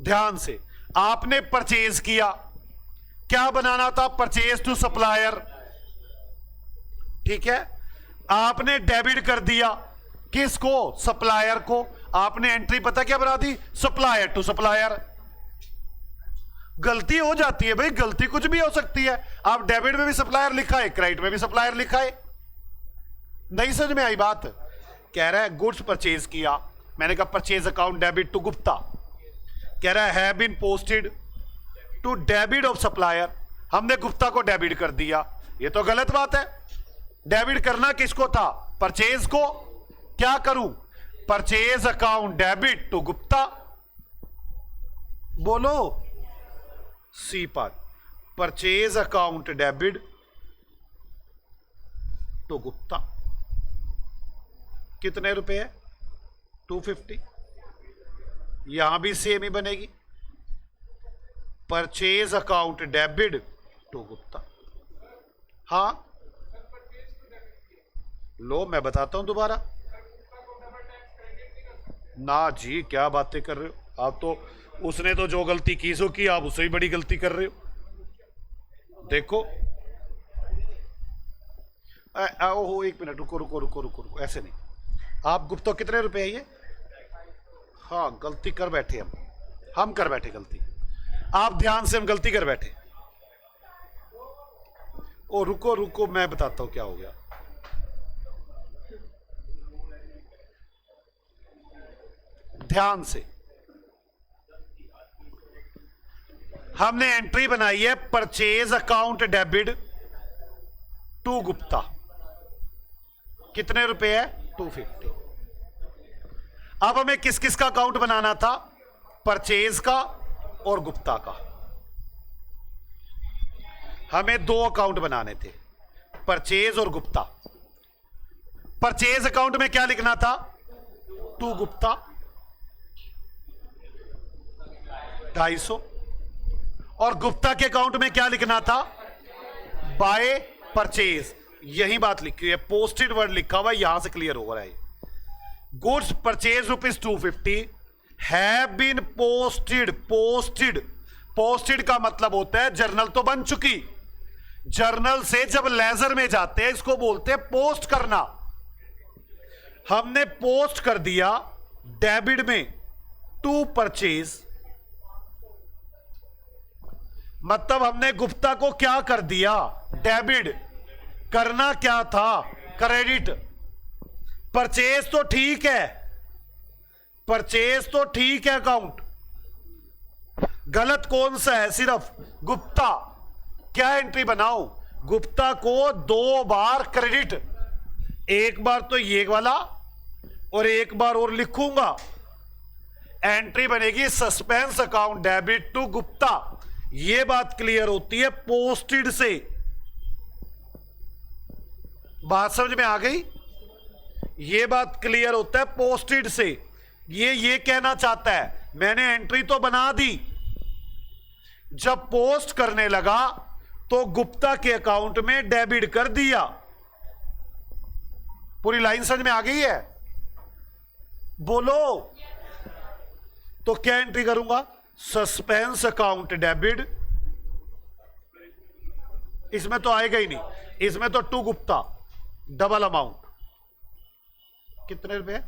Speaker 1: ध्यान से, आपने परचेज किया, क्या बनाना था? परचेज टू सप्लायर, ठीक है। आपने डेबिट कर दिया, किसको? सप्लायर को। आपने एंट्री पता क्या बना दी? Supplier to supplier. गलती हो जाती है भाई, गलती कुछ भी हो सकती है। आप डेबिट में भी सप्लायर लिखा है, क्रेडिट में भी सप्लायर लिखा है, नहीं समझ में आई बात? कह रहा है गुड्स परचेज किया, मैंने कहा purchase account debit to Gupta. कह रहा है have been posted to debit of supplier, हमने गुप्ता को डेबिट कर दिया। ये तो गलत बात है। डेबिट करना किसको था? परचेज को। क्या करूं? Purchase account debit to Gupta. बोलो C part, purchase account debit to Gupta, कितने रुपए है? 250। यहां भी सेम ही बनेगी, purchase account debit to Gupta. हां लो मैं बताता हूं दोबारा। ना जी, क्या बातें कर रहे हो आप? तो उसने तो जो गलती की सो की, आप उससे भी बड़ी गलती कर रहे हो। देखो ओहो, एक मिनट, रुको रुको रुको रुको रुको, ऐसे नहीं। आप गुप्ता कितने रुपए है ये? हाँ, गलती कर बैठे हम कर बैठे गलती। आप ध्यान से, हम गलती कर बैठे। ओ रुको रुको, मैं बताता हूं क्या हो गया। ध्यान से, हमने एंट्री बनाई है purchase account debit to Gupta, कितने रुपए है? 250। अब हमें किस किस का अकाउंट बनाना था? परचेज का और गुप्ता का। हमें दो अकाउंट बनाने थे, परचेज और गुप्ता। परचेज अकाउंट में क्या लिखना था? टू गुप्ता 250, और गुप्ता के अकाउंट में क्या लिखना था? By purchase. यही बात लिखी है, पोस्टेड वर्ड लिखा हुआ है, यहां से क्लियर हो रहा है। Goods purchase ₹250 have been posted. Posted, posted का मतलब होता है जर्नल तो बन चुकी, जर्नल से जब लेजर में जाते हैं इसको बोलते हैं पोस्ट करना। हमने पोस्ट कर दिया डेबिट में टू परचेज, मतलब हमने गुप्ता को क्या कर दिया? डेबिट। करना क्या था? क्रेडिट। परचेज तो ठीक है, परचेज तो ठीक है अकाउंट, गलत कौन सा है? सिर्फ गुप्ता। क्या एंट्री बनाओ? गुप्ता को 2 बार क्रेडिट, एक बार तो ये वाला और एक बार और लिखूंगा। एंट्री बनेगी suspense account debit to Gupta. ये बात क्लियर होती है पोस्टेड से। बात समझ में आ गई? ये बात क्लियर होता है पोस्टेड से। ये कहना चाहता है मैंने एंट्री तो बना दी, जब पोस्ट करने लगा तो गुप्ता के अकाउंट में डेबिट कर दिया। पूरी लाइन समझ में आ गई है? बोलो। तो क्या एंट्री करूंगा? सस्पेंस अकाउंट डेबिट, इसमें तो आएगा ही नहीं, इसमें तो टू गुप्ता डबल अमाउंट। कितने रुपए?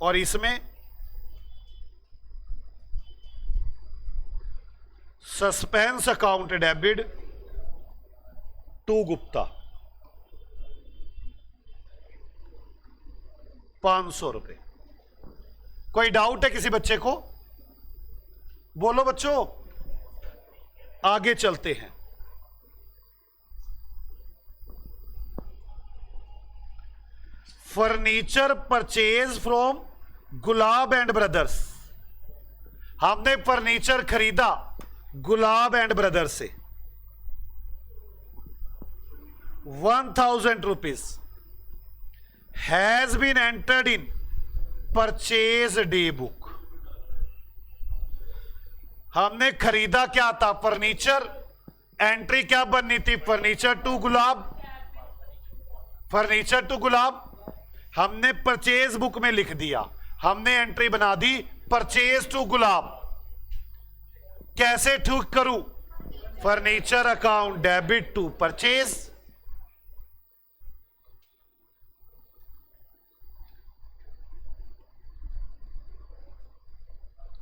Speaker 1: और इसमें suspense account debit to Gupta 500 रुपए। कोई डाउट है किसी बच्चे को? बोलो बच्चों, आगे चलते हैं। Furniture purchase from Gulab and brothers. हमने फर्नीचर खरीदा गुलाब एंड ब्रदर्स से 1000 rupees has been entered in purchase day book. हमने खरीदा क्या था? फर्नीचर। एंट्री क्या बननी थी? Furniture to Gulab, furniture to Gulab. हमने परचेज बुक में लिख दिया, हमने एंट्री बना दी परचेज टू गुलाब। कैसे ठीक करूं? Furniture account debit to purchase.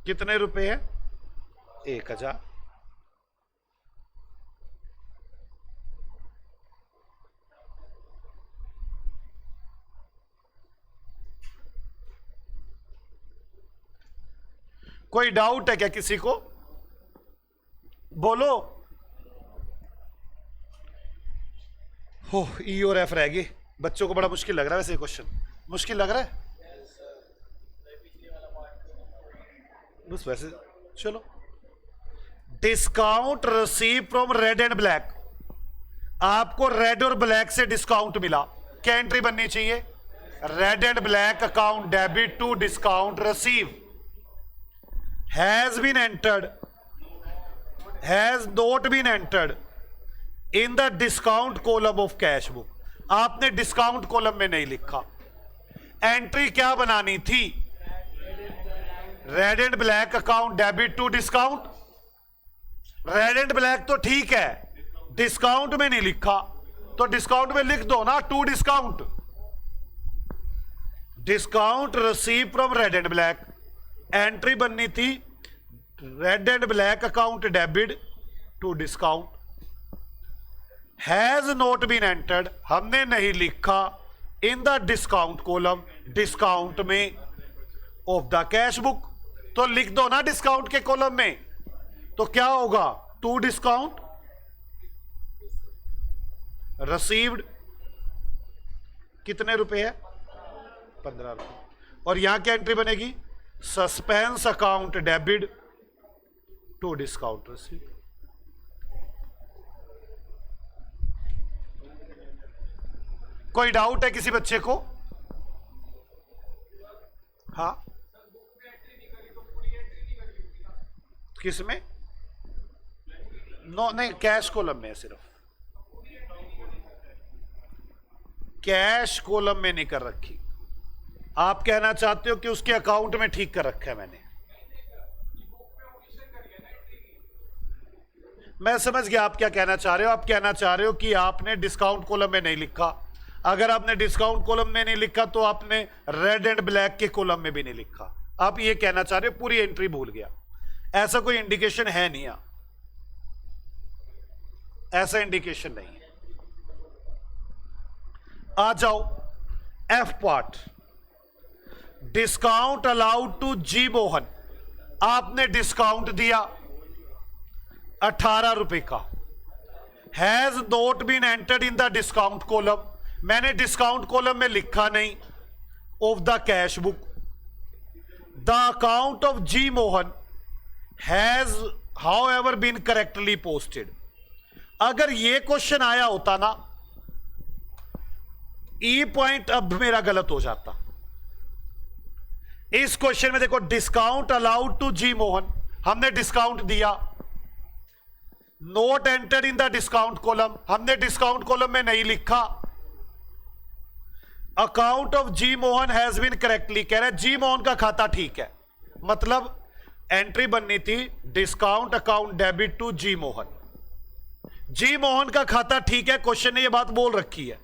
Speaker 1: कितने रुपए है? 1000। कोई डाउट है क्या किसी को? बोलो। हो, ई और एफ रह गए। बच्चों को बड़ा मुश्किल लग रहा है वैसे क्वेश्चन। मुश्किल लग रहा है बस वैसे। चलो, discount receive from red and Black. आपको रेड और ब्लैक से डिस्काउंट मिला, क्या एंट्री बननी चाहिए? Red and black account debit to discount receive has been entered, has not been entered in the discount column of cash book. आपने discount column में नहीं लिखा। एंट्री क्या बनानी थी? Red and black account debit to discount. Red and Black तो ठीक है, डिस्काउंट में नहीं लिखा, तो डिस्काउंट में लिख दो ना to discount. Discount receive from red and Black. Entry बननी थी Red and black account debit to discount has not been entered. हमने नहीं लिखा in the discount column, discount में ऑफ द कैश बुक। तो लिख दो ना डिस्काउंट के कॉलम में। तो क्या होगा? To discount received. कितने रुपए है? 15 रुपए। और यहां क्या एंट्री बनेगी? Suspense account debit to discount receive. कोई डाउट है किसी बच्चे को? हाँ, किसमें? नो नहीं, कैश कॉलम में सिर्फ। कैश कॉलम में नहीं कर रखी। आप कहना चाहते हो कि उसके अकाउंट में ठीक कर रखा है मैंने। मैं समझ गया आप क्या कहना चाह रहे हो। आप कहना चाह रहे हो कि आपने डिस्काउंट कॉलम में नहीं लिखा। अगर आपने डिस्काउंट कॉलम में नहीं लिखा तो आपने रेड एंड ब्लैक के कॉलम में भी नहीं लिखा। आप ये कहना चाह रहे हो पूरी एंट्री भूल गया। ऐसा कोई इंडिकेशन है नहीं, ऐसा इंडिकेशन नहीं है। आ जाओ F part. Discount allowed to G Mohan. आपने डिस्काउंट दिया 18 रुपए का। Has not been entered in the discount column. मैंने डिस्काउंट कॉलम में लिखा नहीं of the cash book. The account of G Mohan has however been correctly posted. अगर यह क्वेश्चन आया होता ना, ई पॉइंट अब मेरा गलत हो जाता। इस क्वेश्चन में देखो, discount allowed to G Mohan, हमने डिस्काउंट दिया। Not enter in the discount column, हमने डिस्काउंट कॉलम में नहीं लिखा। Account of G Mohan has been correctly, कह रहा है जी मोहन का खाता ठीक है। मतलब एंट्री बननी थी discount account debit to G Mohan. जी मोहन का खाता ठीक है, क्वेश्चन ने यह बात बोल रखी है।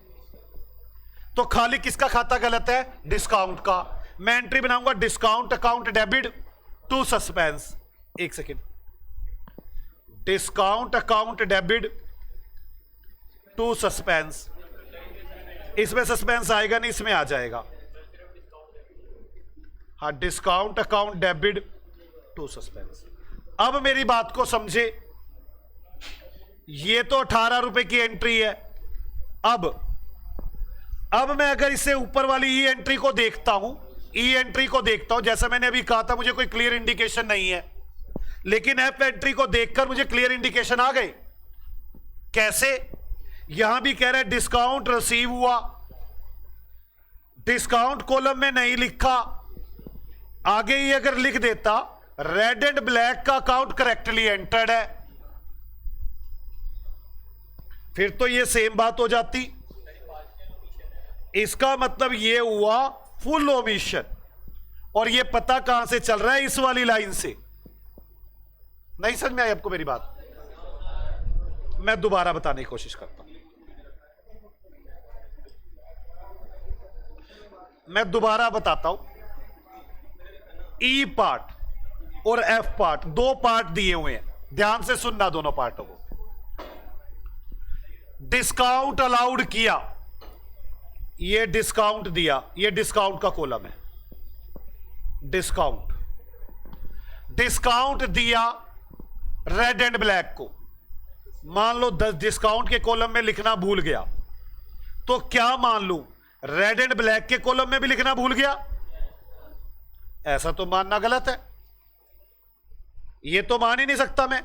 Speaker 1: तो खाली किसका खाता गलत है? डिस्काउंट का। मैं एंट्री बनाऊंगा discount account debit to suspense. एक second, discount account debit to suspense. इसमें सस्पेंस आएगा नहीं, इसमें आ जाएगा। हाँ, discount account debit to suspense. अब मेरी बात को समझे, ये तो 18 रुपए की एंट्री है। अब मैं अगर इससे ऊपर वाली ई एंट्री को देखता हूं, ई एंट्री को देखता हूं, जैसा मैंने अभी कहा था मुझे कोई क्लियर इंडिकेशन नहीं है, लेकिन एफ एंट्री को देखकर मुझे क्लियर इंडिकेशन आ गए। कैसे? यहां भी कह रहा है डिस्काउंट रिसीव हुआ, डिस्काउंट कॉलम में नहीं लिखा। आगे ही अगर लिख देता रेड एंड ब्लैक का अकाउंट करेक्टली एंटर्ड है, फिर तो ये सेम बात हो जाती। इसका मतलब ये हुआ फुल ओमिशन, और ये पता कहां से चल रहा है? इस वाली लाइन से। नहीं समझ में आई आपको मेरी बात? मैं दोबारा बताने की कोशिश करता हूं। मैं दोबारा बताता हूं। ई पार्ट और एफ पार्ट, दो पार्ट दिए हुए हैं, ध्यान से सुनना दोनों पार्टों को। डिस्काउंट अलाउड किया, ये डिस्काउंट दिया, ये डिस्काउंट का कॉलम है। डिस्काउंट दिया रेड एंड ब्लैक को। मान लो 10 डिस्काउंट के कॉलम में लिखना भूल गया, तो क्या मान लूं रेड एंड ब्लैक के कॉलम में भी लिखना भूल गया? ऐसा तो मानना गलत है, ये तो मान ही नहीं सकता मैं।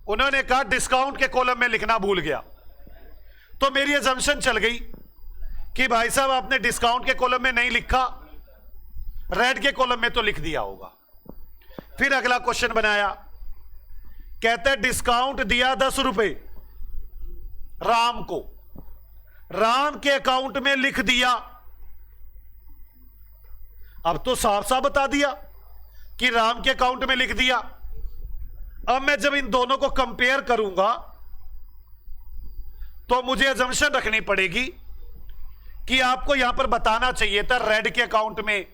Speaker 1: उन्होंने कहा डिस्काउंट के कॉलम में लिखना भूल गया, तो मेरी अजम्पशन चल गई कि भाई साहब आपने डिस्काउंट के कॉलम में नहीं लिखा, रेड के कॉलम में तो लिख दिया होगा। फिर अगला क्वेश्चन बनाया, कहते हैं डिस्काउंट दिया 10 रुपए राम को, राम के अकाउंट में लिख दिया। अब तो साफ साफ बता दिया कि राम के अकाउंट में लिख दिया। अब मैं जब इन दोनों को कंपेयर करूंगा तो मुझे अजम्पशन रखनी पड़ेगी कि आपको यहां पर बताना चाहिए था रेड के अकाउंट में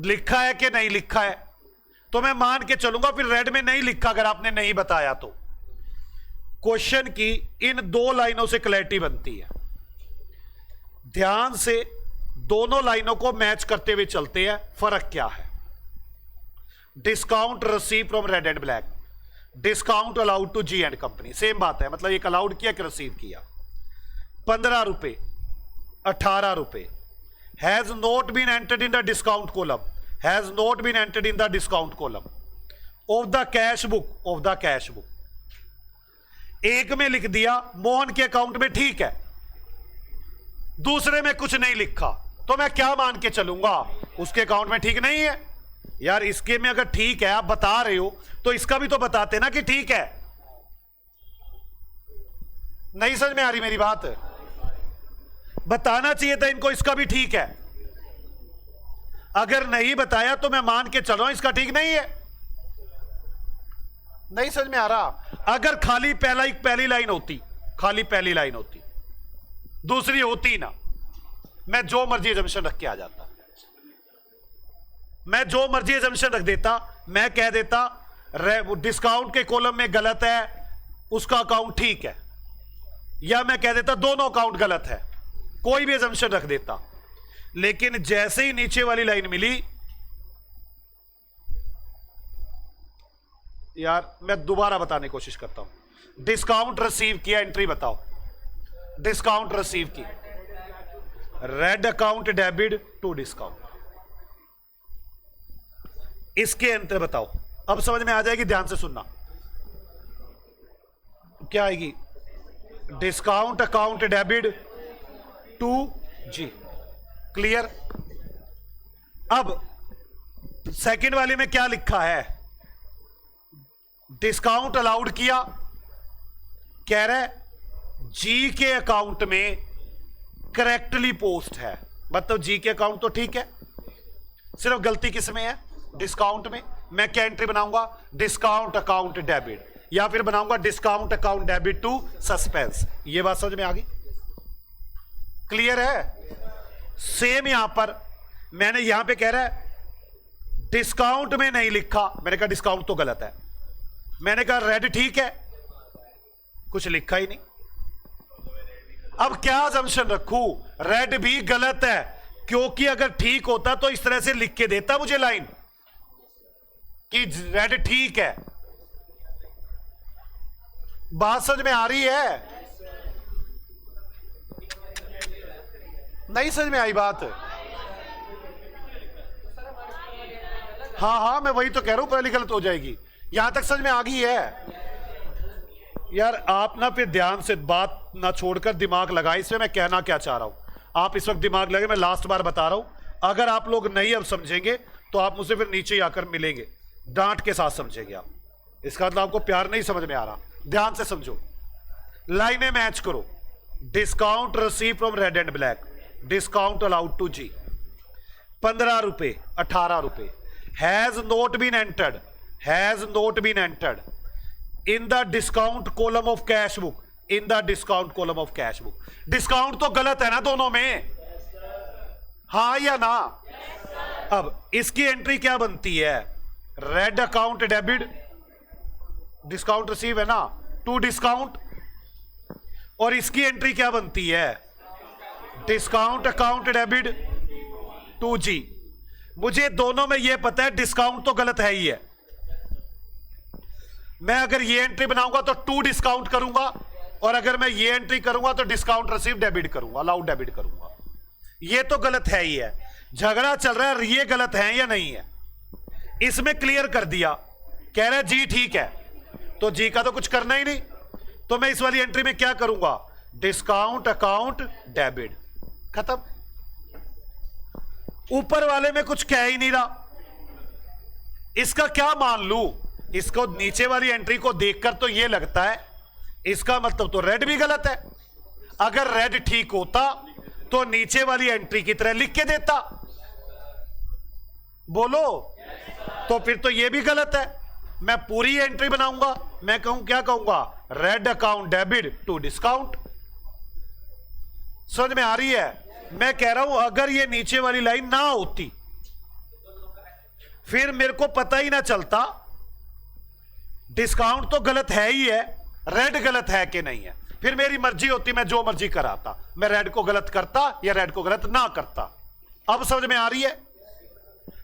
Speaker 1: लिखा है कि नहीं लिखा है, तो मैं मान के चलूंगा फिर रेड में नहीं लिखा अगर आपने नहीं बताया तो। क्वेश्चन की इन दो लाइनों से क्लैरिटी बनती है। ध्यान से दोनों लाइनों को मैच करते हुए चलते हैं। फर्क क्या है? Discount receive from red and black, discount allowed to G and company, same बात है। मतलब एक अलाउड किया कि रिसीव किया। 15 रुपए 18 रुपए has not been entered in the discount column, has not been entered in the discount column of the cash book. एक में लिख दिया मोहन के अकाउंट में ठीक है, दूसरे में कुछ नहीं लिखा, तो मैं क्या मान के चलूंगा? उसके अकाउंट में ठीक नहीं है। यार इसके में अगर ठीक है, आप बता रहे हो, तो इसका भी तो बताते ना कि ठीक है। नहीं समझ में आ रही मेरी बात? बताना चाहिए था इनको इसका भी ठीक है। अगर नहीं बताया तो मैं मान के चल रहा हूं इसका ठीक नहीं है। नहीं समझ में आ रहा? अगर खाली पहली लाइन होती, खाली पहली लाइन होती, दूसरी होती ना, मैं जो मर्जी अजम्पशन रख के आ जाता, मैं जो मर्जी अजम्पशन रख देता। मैं कह देता डिस्काउंट के कॉलम में गलत है, उसका अकाउंट ठीक है, या मैं कह देता दोनों अकाउंट गलत है, कोई भी अजम्पशन रख देता। लेकिन जैसे ही नीचे वाली लाइन मिली, यार मैं दोबारा बताने की कोशिश करता हूं। डिस्काउंट रिसीव किया, एंट्री बताओ। डिस्काउंट रिसीव की, red account debit to discount, इसके अंतर बताओ। अब समझ में आ जाएगी, ध्यान से सुनना। क्या आएगी? डिस्काउंट अकाउंट डेबिट टू जी, क्लियर। अब सेकंड वाले में क्या लिखा है? डिस्काउंट अलाउड किया, कह रहे जी के अकाउंट में करेक्टली पोस्ट है, मतलब जी के अकाउंट तो ठीक है, सिर्फ गलती किस में है? डिस्काउंट में। मैं क्या एंट्री बनाऊंगा? डिस्काउंट अकाउंट डेबिट, या फिर बनाऊंगा discount account debit to suspense. ये बात समझ में आ गई? क्लियर है? सेम यहां पर मैंने यहां पे कह रहा है डिस्काउंट में नहीं लिखा, मैंने कहा डिस्काउंट तो गलत है। मैंने कहा रेड ठीक है, कुछ लिखा ही नहीं। अब क्या अजम्पशन रखूं? रेड भी गलत है, क्योंकि अगर ठीक होता तो इस तरह से लिख के देता मुझे लाइन कि रेड ठीक है। बात समझ में आ रही है? नहीं समझ में आई बात? हाँ हाँ, मैं वही तो कह रहा हूं, पहली गलत हो जाएगी। यहां तक समझ में आ गई है? यार आप ना फिर ध्यान से बात ना छोड़कर दिमाग लगाए, इसमें मैं कहना क्या चाह रहा हूं। आप इस वक्त दिमाग लगे, मैं लास्ट बार बता रहा हूं। अगर आप लोग नहीं अब समझेंगे तो आप मुझसे फिर नीचे आकर मिलेंगे, डांट के साथ समझेंगे आप। इसका मतलब आपको प्यार नहीं समझ में आ रहा। ध्यान से समझो, लाइनें मैच करो। Discount receive from red and black, discount allowed to G 15 रुपए 18 रुपए। Has not been entered, has not been entered in the discount column of cash book, in the discount column of cash book. Discount तो गलत है ना दोनों में, हाँ या ना? अब इसकी एंट्री क्या बनती है? Red account debit, discount receive है ना, टू डिस्काउंट। और इसकी एंट्री क्या बनती है? डिस्काउंट अकाउंट डेबिट टू जी। मुझे दोनों में यह पता है डिस्काउंट तो गलत है ही है। मैं अगर ये एंट्री बनाऊंगा तो टू डिस्काउंट करूंगा, और अगर मैं ये एंट्री करूंगा तो डिस्काउंट रिसीव डेबिट करूंगा, अलाउड डेबिट करूंगा। ये तो गलत है ही है। झगड़ा चल रहा है ये गलत है या नहीं है, इसमें क्लियर कर दिया। कह रहा है जी ठीक है, तो जी का तो कुछ करना ही नहीं। तो मैं इस वाली एंट्री में क्या करूंगा? डिस्काउंट अकाउंट डेबिट, खत्म। ऊपर वाले में कुछ कह ही नहीं रहा, इसका क्या मान लूं? इसको नीचे वाली एंट्री को देखकर तो यह लगता है इसका मतलब तो रेड भी गलत है। अगर रेड ठीक होता तो नीचे वाली एंट्री की तरह लिख के देता। बोलो, तो फिर तो यह भी गलत है। मैं पूरी एंट्री बनाऊंगा, मैं कहूं क्या कहूंगा? Red account debit to discount. समझ में आ रही है? मैं कह रहा हूं अगर ये नीचे वाली लाइन ना होती फिर मेरे को पता ही ना चलता डिस्काउंट तो गलत है ही है, रेड गलत है कि नहीं है। फिर मेरी मर्जी होती, मैं जो मर्जी कराता, मैं रेड को गलत करता या रेड को गलत ना करता। अब समझ में आ रही है?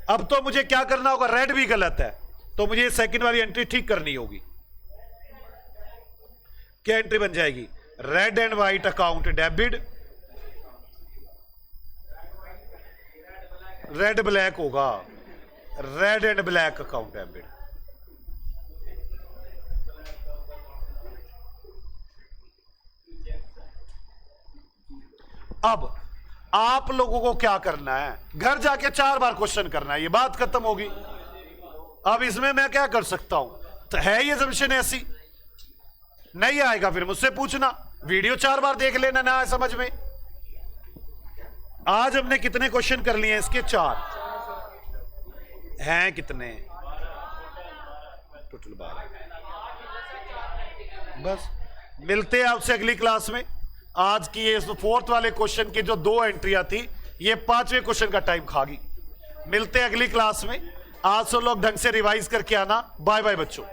Speaker 1: अब तो मुझे क्या करना होगा? रेड भी गलत है तो मुझे सेकंड वाली एंट्री ठीक करनी होगी। क्या एंट्री बन जाएगी? Red and white account debit, red black होगा, red and black account debit. अब आप लोगों को क्या करना है? घर जाके 4 बार क्वेश्चन करना है, ये बात खत्म होगी। अब इसमें मैं क्या कर सकता हूं? तो है ये assumption ऐसी, नहीं आएगा फिर मुझसे पूछना, वीडियो 4 बार देख लेना, ना आए समझ में। आज हमने कितने क्वेश्चन कर लिए हैं इसके? 4 हैं। कितने टोटल? 12। बस मिलते हैं आपसे अगली क्लास में। आज की ये 4th वाले क्वेश्चन की जो 2 एंट्रियां थी, ये 5वें क्वेश्चन का टाइम खा गई। मिलते हैं अगली क्लास में। आज सब लोग ढंग से रिवाइज करके आना। बाय बाय बच्चों।